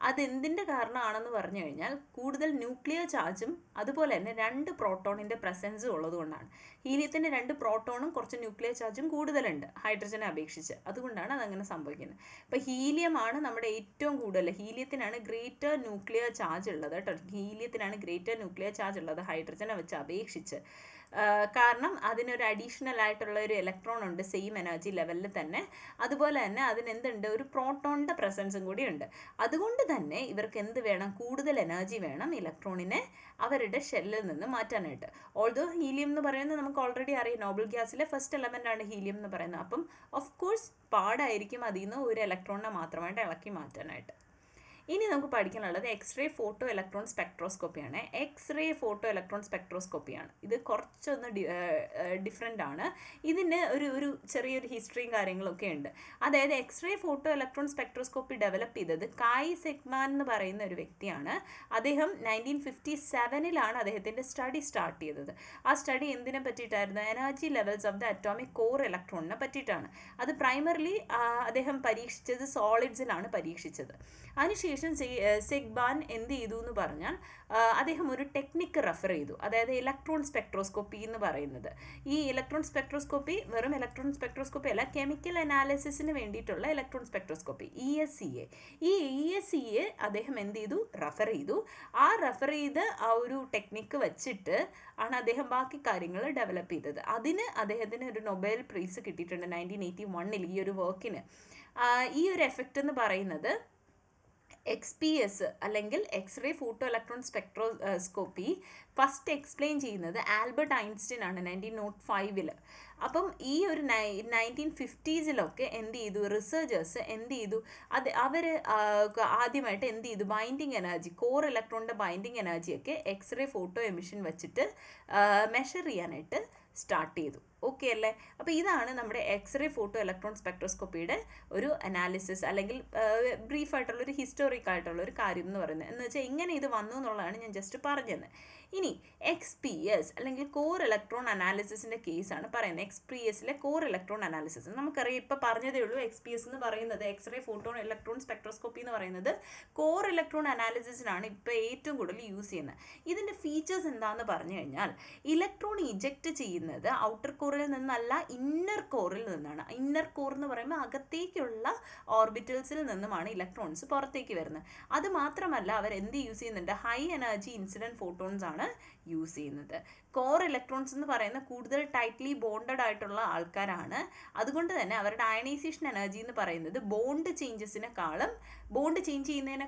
അതെന്തിൻ്റെ കാരണമാണെന്ന് പറഞ്ഞു കഴിഞ്ഞാൽ കൂടുതൽ ന്യൂക്ലിയർ ചാർജും അതുപോലെ തന്നെ 2 പ്രോട്ടോണിൻ്റെ പ്രസൻസും ഉള്ളതുകൊണ്ടാണ്. ഹീലിയത്തിൻ്റെ 2 പ്രോട്ടോണും കുറച്ച് ന്യൂക്ലിയർ ചാർജും കൂടുതലുണ്ട് ഹൈഡ്രജനെ അപേക്ഷിച്ച്. അതുകൊണ്ടാണ് അതങ്ങനെ സംഭവിക്കുന്നത്. ഇപ്പോൾ ഹീലിയമാണ് നമ്മുടെ ഏറ്റവും കൂടുതൽ, ഹീലിയത്തിനാണ് ഗ്രേറ്റർ ന്യൂക്ലിയർ ചാർജ് ഉള്ളത് കേട്ടോ. ഹീലിയത്തിനാണ് ഗ്രേറ്റർ ന്യൂക്ലിയർ ചാർജ് ഉള്ളത് ഹൈഡ്രജനെ വെച്ച് അപേക്ഷിച്ച്. കാരണം അതിനൊരു അഡീഷണൽ ആയിട്ടുള്ള ഒരു ഇലക്ട്രോൺ ഉണ്ട് സെയിം എനർജി ലെവലിൽ തന്നെ. അതുപോലെ തന്നെ അതിനെന്തുണ്ട്, ഒരു പ്രോട്ടോണിൻ്റെ പ്രസൻസും കൂടി ഉണ്ട്. അതുകൊണ്ട് തന്നെ ഇവർക്ക് എന്ത് വേണം, കൂടുതൽ എനർജി വേണം ഇലക്ട്രോണിനെ അവരുടെ ഷെല്ലിൽ നിന്ന് മാറ്റാനായിട്ട്. ഓൾദോ ഹീലിയം എന്ന് പറയുന്നത് നമുക്ക് ഓൾറെഡി അറിയാം, നോബൽ ഗ്യാസിലെ ഫസ്റ്റ് എലമെൻ്റ് ആണ് ഹീലിയം എന്ന് പറയുന്നത്. അപ്പം ഓഫ് കോഴ്സ് പാടായിരിക്കും അതിൽ നിന്ന് ഒരു ഇലക്ട്രോണിനെ മാത്രമായിട്ട് ഇളക്കി മാറ്റാനായിട്ട്. ഇനി നമുക്ക് പഠിക്കാനുള്ളത് എക്സ്റേ ഫോട്ടോ ഇലക്ട്രോൺ സ്പെക്ട്രോസ്കോപ്പിയാണ്. എക്സ്റേ ഫോട്ടോ ഇലക്ട്രോൺ സ്പെക്ട്രോസ്കോപ്പിയാണ്. ഇത് കുറച്ചൊന്ന് ഡിഫറെൻ്റ് ആണ്. ഇതിന് ഒരു ചെറിയൊരു ഹിസ്റ്ററിയും കാര്യങ്ങളൊക്കെ ഉണ്ട്. അതായത് x ray photo electron spectroscopy develop ചെയ്തത് കായ് സെഗ്മാൻ എന്ന് പറയുന്ന ഒരു വ്യക്തിയാണ്. അദ്ദേഹം 1957 അദ്ദേഹത്തിൻ്റെ സ്റ്റഡി സ്റ്റാർട്ട് ചെയ്തത്. ആ സ്റ്റഡി എന്തിനെ പറ്റിയിട്ടായിരുന്നു, energy levels of the atomic core ഇലക്ട്രോണിനെ പറ്റിയിട്ടാണ്. അത് പ്രൈമറിലി അദ്ദേഹം പരീക്ഷിച്ചത് സോളിഡ്സിലാണ് പരീക്ഷിച്ചത്. അതിനുശേഷം സെഗ്ബാൻ എന്ത് ചെയ്തു എന്ന് പറഞ്ഞാൽ അദ്ദേഹം ഒരു ടെക്നിക്ക് റെഫർ ചെയ്തു, അതായത് ഇലക്ട്രോൺ സ്പെക്ട്രോസ്കോപ്പി എന്ന് പറയുന്നത്. ഈ ഇലക്ട്രോൺ സ്പെക്ട്രോസ്കോപ്പി വെറും ഇലക്ട്രോൺ സ്പെക്ട്രോസ്കോപ്പി അല്ല, കെമിക്കൽ അനാലിസിസിന് വേണ്ടിയിട്ടുള്ള ഇലക്ട്രോൺ സ്പെക്ട്രോസ്കോപ്പി ESCA. ഈ ESCA അദ്ദേഹം എന്ത് ചെയ്തു, റെഫർ ചെയ്തു. ആ റെഫർ ചെയ്ത് ആ ഒരു ടെക്നിക്ക് വെച്ചിട്ട് ആണ് അദ്ദേഹം ബാക്കി കാര്യങ്ങൾ ഡെവലപ്പ് ചെയ്തത്. അതിന് അദ്ദേഹത്തിന് ഒരു നൊബേൽ പ്രൈസ് കിട്ടിയിട്ടുണ്ട് 1981 ഈ ഒരു വർക്കിന്. ഈ ഒരു എഫക്റ്റ് എന്ന് പറയുന്നത് XPS അല്ലെങ്കിൽ x ray photo electron spectroscopy first explain ചെയ്യുന്നത് ആൽബർട്ട് ഐൻസ്റ്റീൻ ആണ് 1905. അപ്പം ഈ ഒരു 1950s എന്ത് ചെയ്തു, റിസർച്ചേഴ്സ് എന്ത് ചെയ്തു, അവർ ആദ്യമായിട്ട് എന്ത് ചെയ്തു, ബൈൻഡിങ് എനർജി, കോർ ഇലക്ട്രോണിൻ്റെ ബൈൻഡിങ് എനർജിയൊക്കെ എക്സ്റേ ഫോട്ടോ എമിഷൻ വെച്ചിട്ട് മെഷർ ചെയ്യാനായിട്ട് സ്റ്റാർട്ട് ചെയ്തു. ഓക്കെ അല്ലേ? അപ്പോൾ ഇതാണ് നമ്മുടെ എക്സ്റേ ഫോട്ടോ ഇലക്ട്രോൺ സ്പെക്ട്രോസ്കോപ്പിയുടെ ഒരു അനാലിസിസ് അല്ലെങ്കിൽ ബ്രീഫായിട്ടുള്ളൊരു ഹിസ്റ്റോറിക് ആയിട്ടുള്ള ഒരു കാര്യം എന്ന് പറയുന്നത്. എന്ന് വെച്ചാൽ ഇങ്ങനെ ഇത് വന്നു എന്നുള്ളതാണ് ഞാൻ ജസ്റ്റ് പറഞ്ഞത്. ഇനി XPS അല്ലെങ്കിൽ കോർ ഇലക്ട്രോൺ അനാലിസിസിൻ്റെ കേസാണ് പറയുന്നത്. XPSലെ കോർ ഇലക്ട്രോൺ അനാലിസിസ് നമുക്കറിയാം, ഇപ്പോൾ പറഞ്ഞതേ ഉള്ളൂ. XPS എന്ന് പറയുന്നത് എക്സ്റേ ഫോട്ടോ ഇലക്ട്രോൺ സ്പെക്ട്രോസ്കോപ്പി എന്ന് പറയുന്നത് കോർ ഇലക്ട്രോൺ അനാലിസിസിനാണ് ഇപ്പോൾ ഏറ്റവും കൂടുതൽ യൂസ് ചെയ്യുന്നത്. ഇതിൻ്റെ ഫീച്ചേഴ്സ് എന്താണെന്ന് പറഞ്ഞു കഴിഞ്ഞാൽ, ഇലക്ട്രോൺ ഇജക്റ്റ് ചെയ്യുന്നത് ഔട്ടർ കോറിൽ നിന്നല്ല, ഇന്നർ കോറിൽ നിന്നാണ്. ഇന്നർ കോർ എന്ന് പറയുമ്പോൾ അകത്തേക്കുള്ള ഓർബിറ്റൽസിൽ നിന്നുമാണ് ഇലക്ട്രോൺസ് പുറത്തേക്ക് വരുന്നത്. അത് മാത്രമല്ല അവർ എന്ത് യൂസ് ചെയ്യുന്നുണ്ട്, ഹൈ എനർജി ഇൻസിഡൻറ്റ് ഫോട്ടോൺസ് ആണ് യൂസ് ചെയ്യുന്നത്. കോർ ഇലക്ട്രോൺസ് എന്ന് പറയുന്ന കൂടുതൽ ടൈറ്റ്ലി ബോണ്ടഡ് ആയിട്ടുള്ള ആൾക്കാരാണ്. അതുകൊണ്ട് തന്നെ അവരുടെ അയണൈസേഷൻ എനർജി എന്ന് പറയുന്നത് ബോണ്ട് ചേഞ്ചസിനെക്കാളും, ബോണ്ട് ചേഞ്ച് ചെയ്യുന്നതിന്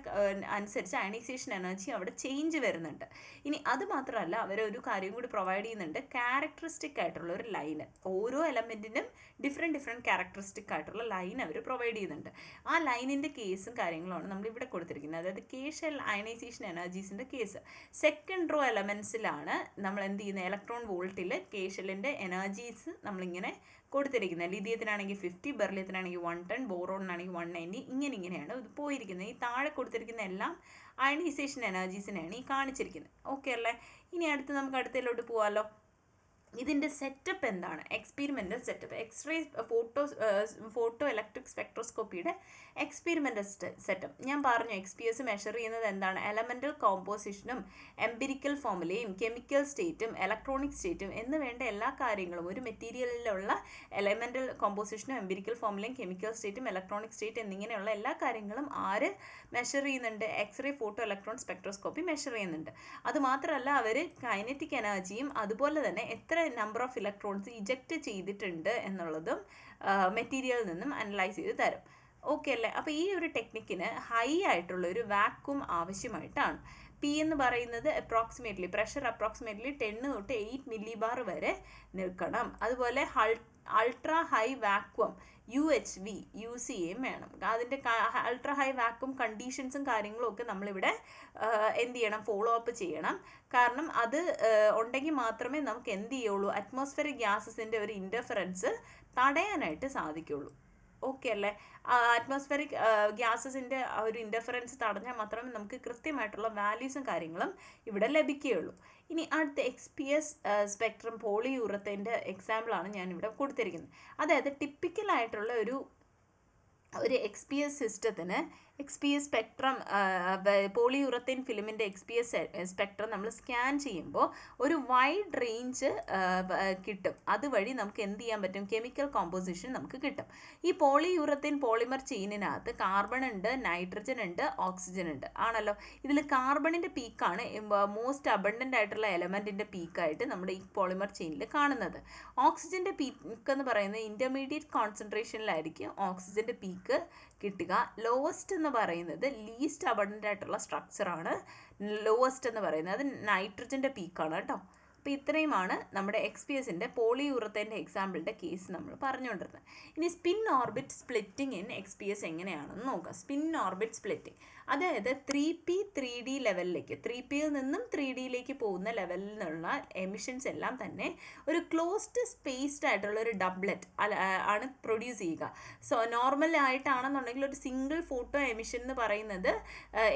അനുസരിച്ച് അയണൈസേഷൻ എനർജി അവിടെ ചേഞ്ച് വരുന്നുണ്ട്. ഇനി അത് മാത്രമല്ല അവരൊരു കാര്യം കൂടി പ്രൊവൈഡ് ചെയ്യുന്നുണ്ട്, ക്യാരക്ടറിസ്റ്റിക് ആയിട്ടുള്ള ഒരു ലൈന്. ഓരോ എലമെൻറ്റിനും ഡിഫറെൻറ്റ് ക്യാരക്ടറിസ്റ്റിക് ആയിട്ടുള്ള ലൈൻ അവർ പ്രൊവൈഡ് ചെയ്യുന്നുണ്ട്. ആ ലൈനിൻ്റെ കേസും കാര്യങ്ങളുമാണ് നമ്മളിവിടെ കൊടുത്തിരിക്കുന്നത്. അതായത് കെ ഷെൽ അയണൈസേഷൻ എനർജീസിൻ്റെ കേസ്. സെക്കൻഡ് റോ എലമെൻസിലാണ് നമ്മൾ എന്ത് ചെയ്യുന്നത്, ഇലക്ട്രോൺ വോൾട്ടിൽ കെ ഷെല്ലിൻ്റെ എനർജീസ് നമ്മളിങ്ങനെ കൊടുത്തിരിക്കുന്നത്. ലിഥിയത്തിനാണെങ്കിൽ 50, ബെർലിയത്തിനാണെങ്കിൽ 110, ബോറോണിനാണെങ്കിൽ 190, ഇങ്ങനെയാണ് ഇത് പോയിരിക്കുന്നത്. ഈ താഴെ കൊടുത്തിരിക്കുന്ന എല്ലാം അയണൈസേഷൻ എനർജീസിനെയാണ് ഈ കാണിച്ചിരിക്കുന്നത്. ഓക്കെ അല്ലേ? ഇനി നമുക്ക് അടുത്തതിലോട്ട് പോകാമല്ലോ. ഇതിൻ്റെ സെറ്റപ്പ് എന്താണ്, experimental setup, X-ray photo electric സ്പെക്ട്രോസ്കോപ്പിയുടെ എക്സ്പീരിമെൻ്റൽ സെറ്റപ്പ്. ഞാൻ പറഞ്ഞു XPS മെഷർ ചെയ്യുന്നത് എന്താണ്, എലമെൻ്റൽ കോമ്പോസിഷനും എംപിരിക്കൽ ഫോമുലയും കെമിക്കൽ സ്റ്റേറ്റും ഇലക്ട്രോണിക് സ്റ്റേറ്റും എന്ന് വേണ്ട എല്ലാ കാര്യങ്ങളും, ഒരു മെറ്റീരിയലിലുള്ള എലമെൻ്റൽ കോമ്പോസിഷനും എംപിരിക്കൽ ഫോമുലയും കെമിക്കൽ സ്റ്റേറ്റും ഇലക്ട്രോണിക് സ്റ്റേറ്റ് എന്നിങ്ങനെയുള്ള എല്ലാ കാര്യങ്ങളും ആര് മെഷർ ചെയ്യുന്നുണ്ട്, X-ray photo electron spectroscopy measure ചെയ്യുന്നുണ്ട്. അതുമാത്രമല്ല അവർ കൈനറ്റിക് എനർജിയും അതുപോലെ തന്നെ എത്ര നമ്പർ ഓഫ് ഇലക്ട്രോൺസ് ഇജക്റ്റ് ചെയ്തിട്ടുണ്ട് എന്നുള്ളതും മെറ്റീരിയലിൽ നിന്നും അനലൈസ് ചെയ്ത് തരും. ഓക്കെ അല്ലേ? അപ്പോൾ ഈ ഒരു ടെക്നിക്കിന് ഹൈ ആയിട്ടുള്ള ഒരു വാക്യൂം ആവശ്യമായിട്ടാണ്. പി എന്ന് പറയുന്നത് അപ്രോക്സിമേറ്റ്ലി പ്രഷർ അപ്രോക്സിമേറ്റ്ലി 10 തൊട്ട് 8 മില്ലി ബാർ വരെ നിൽക്കണം. അതുപോലെ ultra high vacuum UHV UCM വേണം. അതിൻ്റെ അൾട്രാ ഹൈ വാക്വം കണ്ടീഷൻസും കാര്യങ്ങളും ഒക്കെ നമ്മളിവിടെ എന്ത് ചെയ്യണം, ഫോളോ അപ്പ് ചെയ്യണം. കാരണം അത് ഉണ്ടെങ്കിൽ മാത്രമേ നമുക്ക് എന്ത് ചെയ്യുള്ളൂ, അറ്റ്മോസ്ഫിയറിക് ഗ്യാസസിൻ്റെ ഒരു ഇൻ്റർഫറൻസ് തടയാനായിട്ട് സാധിക്കുള്ളൂ. ഓക്കെ അല്ലേ? അറ്റ്മോസ്ഫിയറിക് ഗ്യാസസിൻ്റെ ഒരു ഇൻ്റർഫറൻസ് തടഞ്ഞാൽ മാത്രമേ നമുക്ക് കൃത്യമായിട്ടുള്ള വാല്യൂസും കാര്യങ്ങളും ഇവിടെ ലഭിക്കുകയുള്ളൂ. ഇനി അടുത്ത XPS സ്പെക്ട്രം പോളിയൂറത്തിൻ്റെ എക്സാമ്പിളാണ് ഞാനിവിടെ കൊടുത്തിരിക്കുന്നത്. അതായത് ടിപ്പിക്കലായിട്ടുള്ള ഒരു XPS സിസ്റ്റത്തിന് XPS സ്പെക്ട്രം പോളിയൂറത്തിൻ ഫിലിമിൻ്റെ XPS സ്പെക്ട്രം നമ്മൾ സ്കാൻ ചെയ്യുമ്പോൾ ഒരു വൈഡ് റേഞ്ച് കിട്ടും. അതുവഴി നമുക്ക് എന്ത് ചെയ്യാൻ പറ്റും, കെമിക്കൽ കോമ്പോസിഷൻ നമുക്ക് കിട്ടും. ഈ പോളിയൂറത്തിൻ പോളിമർ ചെയിനിനകത്ത് കാർബൺ ഉണ്ട്, നൈട്രജൻ ഉണ്ട്, ഓക്സിജൻ ഉണ്ട് ആണല്ലോ. ഇതിൽ കാർബണിൻ്റെ പീക്കാണ് മോസ്റ്റ് അബണ്ടൻ്റ് ആയിട്ടുള്ള എലമെൻറ്റിൻ്റെ പീക്കായിട്ട് നമ്മുടെ ഈ പോളിമർ ചെയിനിൽ കാണുന്നത്. ഓക്സിജൻ്റെ പീക്ക് എന്ന് പറയുന്നത് ഇൻ്റർമീഡിയറ്റ് കോൺസെൻട്രേഷനിലായിരിക്കും ഓക്സിജൻ്റെ പീക്ക് കിട്ടുക. ലോവസ്റ്റ് എന്ന് പറയുന്നത് ലീസ്റ്റ് അബണ്ടൻ്റ് ആയിട്ടുള്ള സ്ട്രക്ചറാണ് ലോവസ്റ്റ് എന്ന് പറയുന്നത്. അത് നൈട്രജൻ്റെ പീക്കാണ് കേട്ടോ. അപ്പോൾ ഇത്രയുമാണ് നമ്മുടെ XPSൻ്റെ പോളിയൂറത്തിൻ്റെ എക്സാമ്പിളിൻ്റെ കേസ് നമ്മൾ പറഞ്ഞുകൊണ്ടിരുന്നത്. ഇനി spin orbit splitting in XPS എങ്ങനെയാണെന്ന് നോക്കാം. സ്പിൻ ഓർബിറ്റ് സ്പ്ലിറ്റിംഗ് അതായത് 3P 3D ലെവലിലേക്ക് 3Pയിൽ നിന്നും 3Dയിലേക്ക് പോകുന്ന ലെവലിൽ നിന്നുള്ള എമിഷൻസ് എല്ലാം തന്നെ ഒരു ക്ലോസ്ഡ് സ്പേസ്ഡ് ആയിട്ടുള്ള ഒരു ഡബ്ലറ്റ് ആണ് പ്രൊഡ്യൂസ് ചെയ്യുക. സോ നോർമൽ ആയിട്ടാണെന്നുണ്ടെങ്കിൽ ഒരു സിംഗിൾ ഫോട്ടോ എമിഷൻ എന്ന് പറയുന്നത്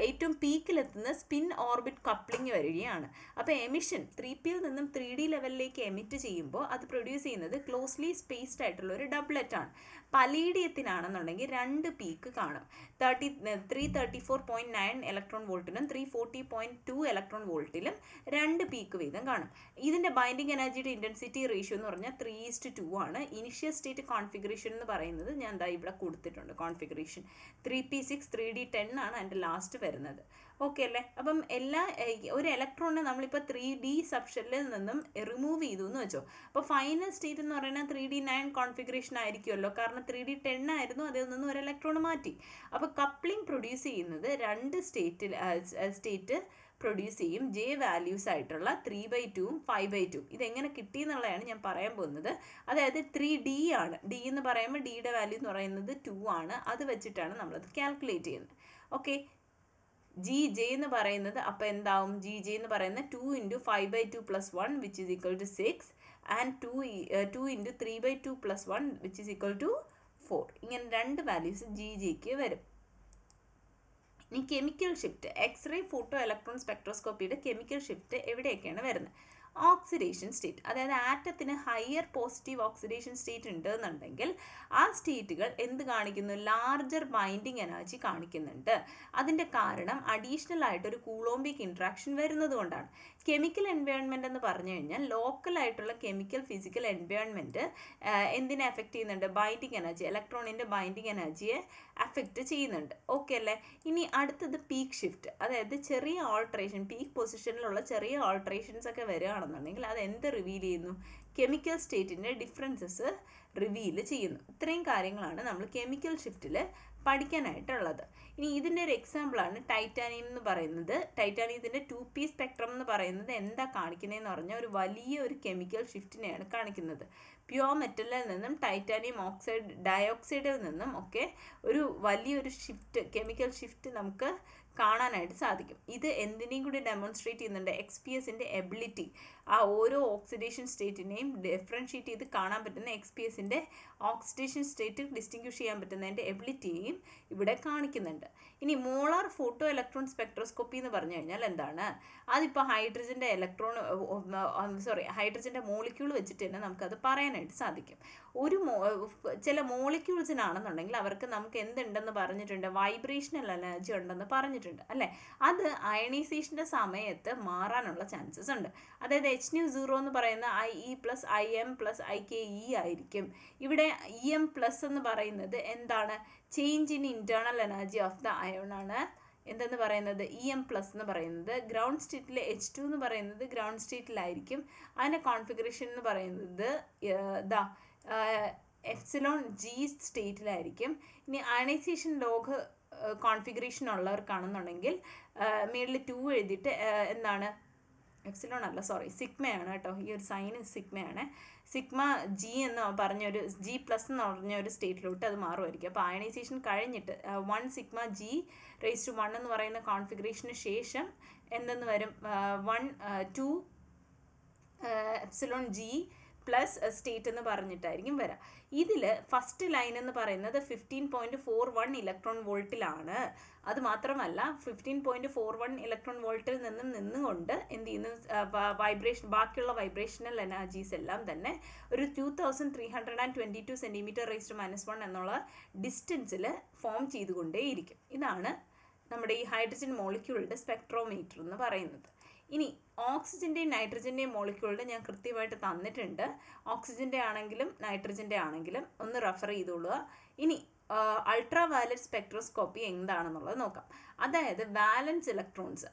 ഏറ്റവും പീക്കിലെത്തുന്ന സ്പിൻ ഓർബിറ്റ് കപ്ലിംഗ് വരികയാണ്. അപ്പോൾ എമിഷൻ 3Pയിൽ നിന്നും 3D ലെവലിലേക്ക് എമിറ്റ് ചെയ്യുമ്പോൾ അത് പ്രൊഡ്യൂസ് ചെയ്യുന്നത് ക്ലോസ്ലി സ്പേസ്ഡ് ആയിട്ടുള്ള ഒരു ഡബ്ലറ്റ് ആണ്. പലീഡിയത്തിനാണെന്നുണ്ടെങ്കിൽ 2 പീക്ക് കാണും. 334.9 ഇലക്ട്രോൺ വോൾട്ടിലും 340.2 ഇലക്ട്രോൺ വോൾട്ടിലും 2 പീക്ക് വീതം കാണും. ഇതിൻ്റെ ബൈൻഡിങ് എനർജിയുടെ ഇൻറ്റൻസിറ്റി റേഷ്യോ എന്ന് പറഞ്ഞാൽ 3:2 ആണ്. ഇനിഷ്യൽ സ്റ്റേറ്റ് കോൺഫിഗറേഷൻ എന്ന് പറയുന്നത് ഞാൻ ദാ ഇവിടെ കൊടുത്തിട്ടുണ്ട്. കോൺഫിഗറേഷൻ 3p6 3d10 ആണ് അതിൻ്റെ ലാസ്റ്റ് വരുന്നത്. ഓക്കെ അല്ലേ? അപ്പം ഒരു ഇലക്ട്രോണിനെ നമ്മളിപ്പോൾ 3D സബ്ഷെല്ലിൽ നിന്നും റിമൂവ് ചെയ്തു എന്ന് വെച്ചോ. അപ്പോൾ ഫൈനൽ സ്റ്റേറ്റ് എന്ന് പറയുന്നത് 3d9 കോൺഫിഗറേഷൻ ആയിരിക്കുമല്ലോ. കാരണം 3d10 ആയിരുന്നു, അതിൽ നിന്ന് ഒരു ഇലക്ട്രോൺ മാറ്റി. അപ്പോൾ കപ്ലിംഗ് പ്രൊഡ്യൂസ് ചെയ്യുന്നത് 2 സ്റ്റേറ്റ് പ്രൊഡ്യൂസ് ചെയ്യും. J വാല്യൂസ് ആയിട്ടുള്ള 3/2 5/2. ഇതെങ്ങനെ കിട്ടി എന്നുള്ളതാണ് ഞാൻ പറയാൻ പോകുന്നത്. അതായത് 3D ആണ്. D എന്ന് പറയുമ്പോൾ ഡിയുടെ വാല്യൂ എന്ന് പറയുന്നത് 2 ആണ്. അത് വെച്ചിട്ടാണ് നമ്മളത് കാൽക്കുലേറ്റ് ചെയ്യുന്നത്. ഓക്കെ, J എന്ന് പറയുന്നത് അപ്പോൾ എന്താവും, J എന്ന് പറയുന്നത് 2 × 5/2 + 1 which is equal to 6 and 2 × 3/2 + 1 which is equal to 4. ഇങ്ങനെ 2 വാല്യൂസ് Jക്ക് വരും. ഇനി chemical shift, X-ray photo electron സ്പെക്ട്രോസ്കോപ്പിയുടെ കെമിക്കൽ ഷിഫ്റ്റ് എവിടെയൊക്കെയാണ് വരുന്നത്? ഓക്സിഡേഷൻ സ്റ്റേറ്റ്, അതായത് ആറ്റത്തിന് ഹയർ പോസിറ്റീവ് ഓക്സിഡേഷൻ സ്റ്റേറ്റ് ഉണ്ട് എന്നുണ്ടെങ്കിൽ ആ സ്റ്റേറ്റുകൾ എന്ത് കാണിക്കുന്നു, ലാർജർ ബൈൻഡിങ് എനർജി കാണിക്കുന്നുണ്ട്. അതിൻ്റെ കാരണം അഡീഷണൽ ആയിട്ടൊരു കൂളോംബിക് ഇൻട്രാക്ഷൻ വരുന്നത് കൊണ്ടാണ്. കെമിക്കൽ എൻവയോൺമെൻറ്റ് എന്ന് പറഞ്ഞു കഴിഞ്ഞാൽ ലോക്കലായിട്ടുള്ള കെമിക്കൽ ഫിസിക്കൽ എൻവയോൺമെൻറ്റ് എന്തിനെ എഫക്റ്റ് ചെയ്യുന്നുണ്ട്, ബൈൻഡിങ് എനർജി, ഇലക്ട്രോണിൻ്റെ ബൈൻഡിങ് എനർജിയെ അഫക്റ്റ് ചെയ്യുന്നുണ്ട്. ഓക്കെ അല്ലേ? ഇനി അടുത്തത് പീക്ക് ഷിഫ്റ്റ്, അതായത് ചെറിയ ഓൾട്രേഷൻ, പീക്ക് പൊസിഷനിലുള്ള ചെറിയ ഓൾട്രേഷൻസ് ഒക്കെ വരികയാണെന്നുണ്ടെങ്കിൽ അത് എന്ത് റിവീൽ ചെയ്യുന്നു, കെമിക്കൽ സ്റ്റേറ്റിൻ്റെ ഡിഫറൻസസ് റിവീൽ ചെയ്യുന്നു. ഇത്രയും കാര്യങ്ങളാണ് നമ്മൾ കെമിക്കൽ ഷിഫ്റ്റിൽ പഠിക്കാനായിട്ടുള്ളത്. ഇനി ഇതിൻ്റെ ഒരു എക്സാമ്പിളാണ് ടൈറ്റാനിയം എന്ന് പറയുന്നത്. ടൈറ്റാനിയത്തിൻ്റെ 2p സ്പെക്ട്രം എന്ന് പറയുന്നത് എന്താ കാണിക്കുന്നതെന്ന് പറഞ്ഞാൽ ഒരു വലിയ ഒരു കെമിക്കൽ ഷിഫ്റ്റിനെയാണ് കാണിക്കുന്നത്. പ്യുവർ മെറ്റലിൽ നിന്നും ടൈറ്റാനിയം ഡയോക്സൈഡിൽ നിന്നും ഒക്കെ ഒരു വലിയൊരു ഷിഫ്റ്റ്, കെമിക്കൽ ഷിഫ്റ്റ് നമുക്ക് കാണാനായിട്ട് സാധിക്കും. ഇത് എന്തിനേയും കൂടി ഡെമോൺസ്ട്രേറ്റ് ചെയ്യുന്നുണ്ട്, XPSൻ്റെ എബിലിറ്റി, ആ ഓരോ ഓക്സിഡേഷൻ സ്റ്റേറ്റിനെയും ഡിഫറൻഷ്യേറ്റ് ചെയ്ത് കാണാൻ പറ്റുന്ന XPSൻ്റെ ഓക്സിഡേഷൻ സ്റ്റേറ്റ് ഡിസ്റ്റിങ്ക്വിഷ് ചെയ്യാൻ പറ്റുന്നതിൻ്റെ എബിലിറ്റിയെയും ഇവിടെ കാണിക്കുന്നുണ്ട്. ഇനി മോളാർ ഫോട്ടോ ഇലക്ട്രോൺ സ്പെക്ട്രോസ്കോപ്പി എന്ന് പറഞ്ഞു കഴിഞ്ഞാൽ എന്താണ്, അതിപ്പോൾ ഹൈഡ്രജൻ്റെ ഹൈഡ്രജൻ്റെ മോളിക്യൂൾ വെച്ചിട്ട് തന്നെ നമുക്കത് പറയാനായിട്ട് സാധിക്കും. ചില മോളിക്യൂൾസിനാണെന്നുണ്ടെങ്കിൽ അവർക്ക് നമുക്ക് എന്തുണ്ടെന്ന് പറഞ്ഞിട്ടുണ്ട്, വൈബ്രേഷണൽ എനർജി ഉണ്ടെന്ന് പറഞ്ഞിട്ടുണ്ട് അല്ലേ. അത് അയണൈസേഷൻ്റെ സമയത്ത് മാറാനുള്ള ചാൻസസ് ഉണ്ട്. അതായത് Hν0 എന്ന് പറയുന്ന IE + IM + IKE ആയിരിക്കും. ഇവിടെ EM+ എന്ന് പറയുന്നത് എന്താണ്, change in internal energy of the ion ആണ്. എന്തെന്ന് പറയുന്നത് EM+ എന്ന് പറയുന്നത്, ഗ്രൗണ്ട് സ്റ്റേറ്റിലെ H2 എന്ന് പറയുന്നത് ഗ്രൗണ്ട് സ്റ്റേറ്റിലായിരിക്കും. അതിൻ്റെ കോൺഫിഗറേഷൻ എന്ന് പറയുന്നത് εg സ്റ്റേറ്റിലായിരിക്കും. ഇനി അയണൈസേഷൻ ലോഗ് കോൺഫിഗറേഷൻ ഉള്ളവർക്കാണെന്നുണ്ടെങ്കിൽ മേളിൽ 2 എഴുതിയിട്ട് എന്താണ് എപ്സിലോൺ അല്ല, സോറി, സിഗ്മയാണ് കേട്ടോ. ഈ ഒരു സൈന് സിഗ്മയാണ്. സിഗ്മ G എന്ന് പറഞ്ഞൊരു G+ എന്ന് പറഞ്ഞ ഒരു സ്റ്റേറ്റിലോട്ട് അത് മാറുമായിരിക്കും. അപ്പോൾ അയണൈസേഷൻ കഴിഞ്ഞിട്ട് 1 സിഗ്മ G⁻1 എന്ന് പറയുന്ന കോൺഫിഗറേഷന് ശേഷം എന്തെന്ന് വരും, 2 εg പ്ലസ് സ്റ്റേറ്റ് എന്ന് പറഞ്ഞിട്ടായിരിക്കും വരാം. ഇതിൽ ഫസ്റ്റ് ലൈൻ എന്ന് പറയുന്നത് 15.41 ഇലക്ട്രോൺ വോൾട്ടിലാണ്. അത് മാത്രമല്ല 15.41 ഇലക്ട്രോൺ വോൾട്ടിൽ നിന്നുകൊണ്ട് എന്ത് ചെയ്യുന്നു, വൈബ്രേഷൻ, ബാക്കിയുള്ള വൈബ്രേഷണൽ എനർജീസ് എല്ലാം തന്നെ ഒരു 2322 cm⁻⁻1 എന്നുള്ള ഡിസ്റ്റൻസിൽ ഫോം ചെയ്തുകൊണ്ടേയിരിക്കും. ഇതാണ് നമ്മുടെ ഈ ഹൈഡ്രജൻ മോളിക്യൂളുടെ സ്പെക്ട്രോമീറ്റർ എന്ന് പറയുന്നത്. ഇനി ഓക്സിജൻ്റെയും നൈട്രജൻ്റെയും മോളിക്യൂളുടെ ഞാൻ കൃത്യമായിട്ട് തന്നിട്ടുണ്ട്. ഓക്സിജൻ്റെ ആണെങ്കിലും നൈട്രജൻ്റെ ആണെങ്കിലും ഒന്ന് റെഫർ ചെയ്തോളുക. ഇനി അൾട്രാ വയലറ്റ് സ്പെക്ട്രോസ്കോപ്പി എന്താണെന്നുള്ളത് നോക്കാം. അതായത് വാലൻസ് electrons,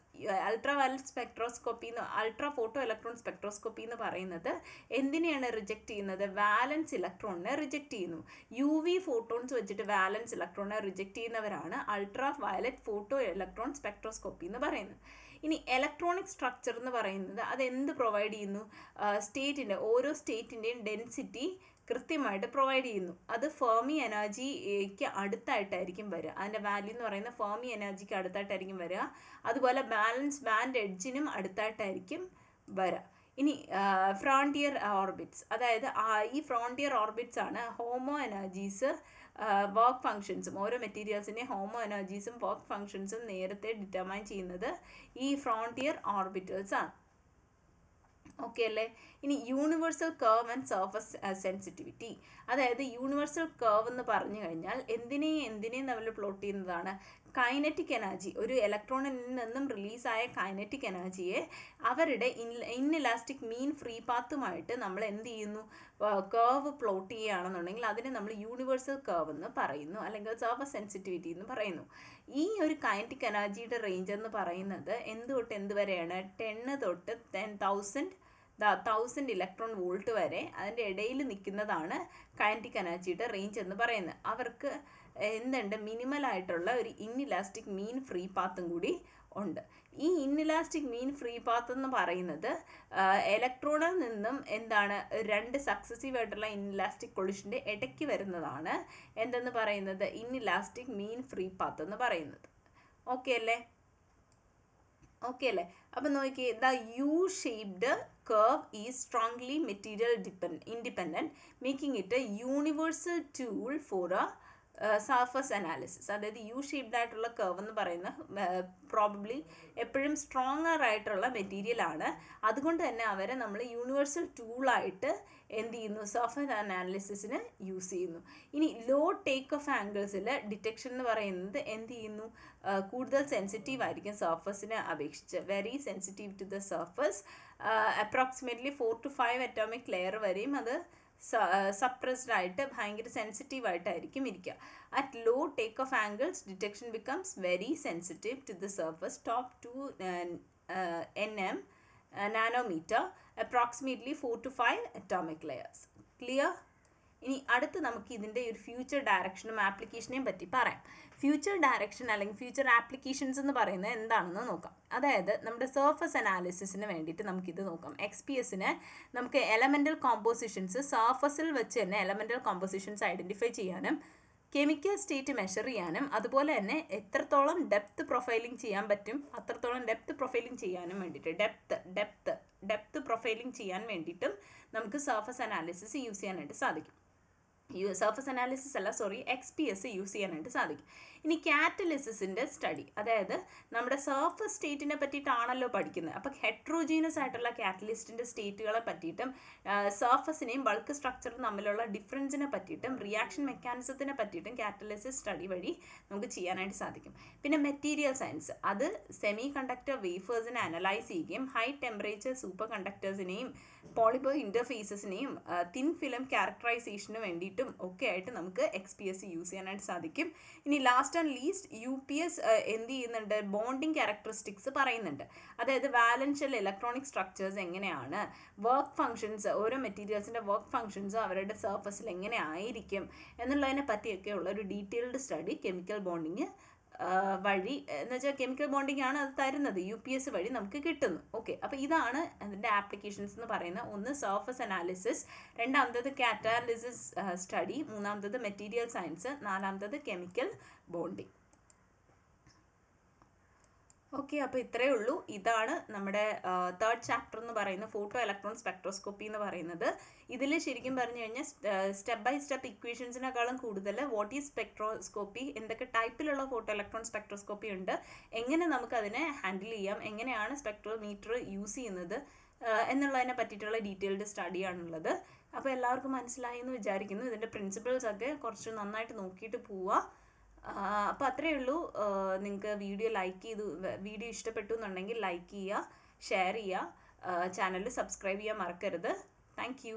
ultra violet spectroscopy, ultra photo electron spectroscopy എന്ന് പറയുന്നത് എന്തിനെയാണ് റിജക്റ്റ് ചെയ്യുന്നത്, വാലൻസ് ഇലക്ട്രോണിനെ റിജക്റ്റ് ചെയ്യുന്നു. UV ഫോട്ടോൺസ് വെച്ചിട്ട് വാലൻസ് ഇലക്ട്രോണിനെ റിജക്റ്റ് ചെയ്യുന്നവരാണ് ultra violet photo electron spectroscopy എന്ന് പറയുന്നത്. ഇനി ഇലക്ട്രോണിക് സ്ട്രക്ചർ എന്ന് പറയുന്നത് അതെന്ത് പ്രൊവൈഡ് ചെയ്യുന്നു, സ്റ്റേറ്റിൻ്റെ, ഓരോ സ്റ്റേറ്റിൻ്റെയും ഡെൻസിറ്റി കൃത്യമായിട്ട് പ്രൊവൈഡ് ചെയ്യുന്നു. അത് ഫെർമി എനർജിക്ക് അടുത്തായിട്ടായിരിക്കും വരിക. അതിൻ്റെ വാല്യൂ എന്ന് പറയുന്നത് ഫെർമി എനർജിക്ക് അടുത്തായിട്ടായിരിക്കും വരിക. അതുപോലെ ബാലൻസ് ബാൻഡ് എഡ്ജിനും അടുത്തായിട്ടായിരിക്കും വരിക. ഇനി ഫ്രോണ്ടിയർ ഓർബിറ്റ്സ്, അതായത് ഈ ഫ്രോണ്ടിയർ ഓർബിറ്റ്സ് ആണ് ഹോമോ എനർജീസ്, വർക്ക് ഫങ്ഷൻസും, ഓരോ മെറ്റീരിയൽസിൻ്റെയും ഹോമോ എനർജീസും വർക്ക് ഫങ്ഷൻസും നേരത്തെ ഡിറ്റർമൈൻ ചെയ്യുന്നത് ഈ ഫ്രോണ്ടിയർ ഓർബിറ്റൽസ് ആണ്. ഓക്കെ അല്ലേ? ഇനി universal curve and surface sensitivity, അതായത് യൂണിവേഴ്സൽ കർവ് എന്ന് പറഞ്ഞു കഴിഞ്ഞാൽ എന്തിനേയും തമ്മിൽ പ്ലോട്ട് ചെയ്യുന്നതാണ് കൈനറ്റിക് എനർജി. ഒരു ഇലക്ട്രോണിൽ നിന്നും റിലീസായ കൈനറ്റിക് എനർജിയെ അവരുടെ ഇൻഇലാസ്റ്റിക് മീൻ ഫ്രീ പാത്തുമായിട്ട് നമ്മൾ എന്ത് ചെയ്യുന്നു, കർവ് പ്ലോട്ട് ചെയ്യുകയാണെന്നുണ്ടെങ്കിൽ അതിനെ നമ്മൾ യൂണിവേഴ്സൽ കർവ് എന്ന് പറയുന്നു, അല്ലെങ്കിൽ സർഫസ് സെൻസിറ്റിവിറ്റി എന്ന് പറയുന്നു. ഈ ഒരു കൈനറ്റിക് എനർജിയുടെ റേഞ്ച് എന്ന് പറയുന്നത് എന്ത് തൊട്ട് എന്ത് വരെയാണ്, 10 തൊട്ട് 1000 ഇലക്ട്രോൺ വോൾട്ട് വരെ അതിൻ്റെ ഇടയിൽ നിൽക്കുന്നതാണ് കൈനറ്റിക് എനർജിയുടെ റേഞ്ച് എന്ന് പറയുന്നത്. അവർക്ക് എന്തുണ്ട്, മിനിമലായിട്ടുള്ള ഒരു ഇൻഇലാസ്റ്റിക് മീൻ ഫ്രീ പാത്തും കൂടി ഉണ്ട്. ഈ ഇൻഇലാസ്റ്റിക് മീൻ ഫ്രീ പാത്ത് എന്ന് പറയുന്നത് ഇലക്ട്രോണിൽ നിന്നും എന്താണ്, 2 സക്സസീവ് ആയിട്ടുള്ള ഇൻഇലാസ്റ്റിക് കൊളിഷൻ്റെ ഇടയ്ക്ക് വരുന്നതാണ് എന്തെന്ന് പറയുന്നത്, ഇൻഇലാസ്റ്റിക് മീൻ ഫ്രീ പാത്ത് എന്ന് പറയുന്നത്. ഓക്കെ അല്ലേ? ഓക്കെ അല്ലേ? അപ്പം നോക്കിയേ, the U-shaped curve is strongly material independent, making it a universal tool for a surface analysis. അതായത് U-shaped ആയിട്ടുള്ള കർവ് എന്ന് പറയുന്ന പ്രോബബ്ലി എപ്പോഴും സ്ട്രോങ്ങർ ആയിട്ടുള്ള മെറ്റീരിയലാണ്. അതുകൊണ്ട് തന്നെ അവരെ നമ്മൾ യൂണിവേഴ്സൽ ടൂളായിട്ട് എന്ത് ചെയ്യുന്നു, സർഫസ് അനാലിസിസിന് യൂസ് ചെയ്യുന്നു. ഇനി ലോ ടേക്ക് ഓഫ് ആംഗിൾസിൽ ഡിറ്റക്ഷൻ എന്ന് പറയുന്നത് എന്ത് ചെയ്യുന്നു, കൂടുതൽ സെൻസിറ്റീവ് ആയിരിക്കും സർഫസിനെ അപേക്ഷിച്ച്, very sensitive to the surface. Approximately 4 to 5 atomic layer വരെയും അത് സപ്രസ്ഡ് ആയിട്ട് ഭയങ്കര സെൻസിറ്റീവ് ആയിട്ടായിരിക്കും ഇരിക്കുക. At low take off angles detection becomes very sensitive to the surface top 2 nm nanometre, approximately 4 to 5 atomic layers. Clear? ഇനി അടുത്ത് നമുക്ക് ഇതിൻ്റെ ഒരു ഫ്യൂച്ചർ ഡയറക്ഷനും ആപ്ലിക്കേഷനെയും പറ്റി പറയാം. ഫ്യൂച്ചർ ഡയറക്ഷൻ അല്ലെങ്കിൽ ഫ്യൂച്ചർ ആപ്ലിക്കേഷൻസ് എന്ന് പറയുന്നത് എന്താണെന്ന് നോക്കാം. അതായത് നമ്മുടെ സർഫസ് അനാലിസിസിന് വേണ്ടിയിട്ട് നമുക്കിത് നോക്കാം. XPSന് നമുക്ക് എലമെൻ്റൽ കോമ്പോസിഷൻസ് സർഫസിൽ വെച്ച് തന്നെ എലമെൻ്റൽ കോമ്പോസിഷൻസ് ഐഡൻറ്റിഫൈ ചെയ്യാനും കെമിക്കൽ സ്റ്റേറ്റ് മെഷർ ചെയ്യാനും അതുപോലെ തന്നെ എത്രത്തോളം ഡെപ്ത് പ്രൊഫൈലിംഗ് ചെയ്യാൻ പറ്റും അത്രത്തോളം ഡെപ്ത് പ്രൊഫൈലിംഗ് ചെയ്യാനും വേണ്ടിയിട്ട് ഡെപ്ത് പ്രൊഫൈലിംഗ് ചെയ്യാൻ വേണ്ടിയിട്ടും നമുക്ക് സർഫസ് അനാലിസിസ് യൂസ് ചെയ്യാനായിട്ട് സാധിക്കും. സർഫസ് അനാലിസിസ് അല്ല, സോറി, XPS യൂസ് ചെയ്യാനായിട്ട് സാധിക്കും. ഇനി കാറ്റലിസിസിൻ്റെ സ്റ്റഡി, അതായത് നമ്മുടെ സർഫസ് സ്റ്റേറ്റിനെ പറ്റിയിട്ടാണല്ലോ പഠിക്കുന്നത്. അപ്പോൾ ഹെട്രോജീനസ് ആയിട്ടുള്ള കാറ്റലിസ്റ്റിൻ്റെ സ്റ്റേറ്റുകളെ പറ്റിയിട്ടും സർഫസിനെയും ബൾക്ക് സ്ട്രക്ചറും തമ്മിലുള്ള ഡിഫറൻസിനെ പറ്റിയിട്ടും റിയാക്ഷൻ മെക്കാനിസത്തിനെ പറ്റിയിട്ടും കാറ്റലിസിസ് സ്റ്റഡി വഴി നമുക്ക് ചെയ്യാനായിട്ട് സാധിക്കും. പിന്നെ മെറ്റീരിയൽ സയൻസ്, അത് സെമി കണ്ടക്ടർ വേഫേഴ്സിനെ അനലൈസ് ചെയ്യുകയും ഹൈ ടെമ്പറേച്ചർ സൂപ്പർ കണ്ടക്ടേഴ്സിനെയും പോളിമർ ഇൻ്റർഫേസസിനെയും തിൻ ഫിലിം ക്യാരക്ടറൈസേഷന് വേണ്ടിയിട്ടും ഒക്കെ ആയിട്ട് നമുക്ക് XPS യൂസ് ചെയ്യാനായിട്ട് സാധിക്കും. ഇനി last last and least UPS എന്ത് ചെയ്യുന്നുണ്ട്, ബോണ്ടിങ് ക്യാരക്ടറിസ്റ്റിക്സ് പറയുന്നുണ്ട്. അതായത് വാലൻഷ്യൽ ഇലക്ട്രോണിക് സ്ട്രക്ചേഴ്സ് എങ്ങനെയാണ്, വർക്ക് ഫങ്ഷൻസ്, ഓരോ മെറ്റീരിയൽസിൻ്റെ വർക്ക് ഫങ്ഷൻസ് അവരുടെ സർഫസിൽ എങ്ങനെ ആയിരിക്കും എന്നുള്ളതിനെ പറ്റിയൊക്കെയുള്ള ഒരു ഡീറ്റെയിൽഡ് സ്റ്റഡി കെമിക്കൽ ബോണ്ടിങ് വഴി, എന്ന് വെച്ചാൽ കെമിക്കൽ ബോണ്ടിങ് ആണ് അത് തരുന്നത്, UPS വഴി നമുക്ക് കിട്ടുന്നു. ഓക്കെ, അപ്പോൾ ഇതാണ് അതിൻ്റെ ആപ്ലിക്കേഷൻസ് എന്ന് പറയുന്നത്. ഒന്ന് സർഫസ് അനാലിസിസ്, രണ്ടാമത്തത് കാറ്റാലിസിസ് സ്റ്റഡി, മൂന്നാമത്തത് മെറ്റീരിയൽ സയൻസ്, നാലാമത്തത് കെമിക്കൽ ബോണ്ടിങ്. ഓക്കെ, അപ്പോൾ ഇത്രയേ ഉള്ളൂ. ഇതാണ് നമ്മുടെ തേർഡ് ചാപ്റ്റർ എന്ന് പറയുന്ന ഫോട്ടോ ഇലക്ട്രോൺ സ്പെക്ട്രോസ്കോപ്പി എന്ന് പറയുന്നത്. ഇതിൽ ശരിക്കും പറഞ്ഞു കഴിഞ്ഞാൽ സ്റ്റെപ്പ് ബൈ സ്റ്റെപ്പ് ഇക്വേഷൻസിനേക്കാളും കൂടുതൽ വാട്ട് ഈസ് സ്പെക്ട്രോസ്കോപ്പി, എന്തൊക്കെ ടൈപ്പിലുള്ള ഫോട്ടോ ഇലക്ട്രോൺ സ്പെക്ട്രോസ്കോപ്പി ഉണ്ട്, എങ്ങനെ നമുക്ക് അതിനെ ഹാൻഡിൽ ചെയ്യാം, എങ്ങനെയാണ് സ്പെക്ട്രോമീറ്റർ യൂസ് ചെയ്യുന്നത് എന്നുള്ളതിനെ പറ്റിയിട്ടുള്ള ഡീറ്റെയിൽഡ് സ്റ്റഡിയാണുള്ളത്. അപ്പോൾ എല്ലാവർക്കും മനസ്സിലായി എന്ന് വിചാരിക്കുന്നു. ഇതിൻ്റെ പ്രിൻസിപ്പിൾസ് ഒക്കെ കുറച്ച് നന്നായിട്ട് നോക്കിയിട്ട് പോവുക. അപ്പോൾ അത്രയേ ഉള്ളൂ. നിങ്ങൾക്ക് വീഡിയോ ഇഷ്ടപ്പെട്ടു എന്നുണ്ടെങ്കിൽ ലൈക്ക് ചെയ്യുക, ഷെയർ ചെയ്യുക, ചാനൽ സബ്സ്ക്രൈബ് ചെയ്യാൻ മറക്കരുത്. Thank you.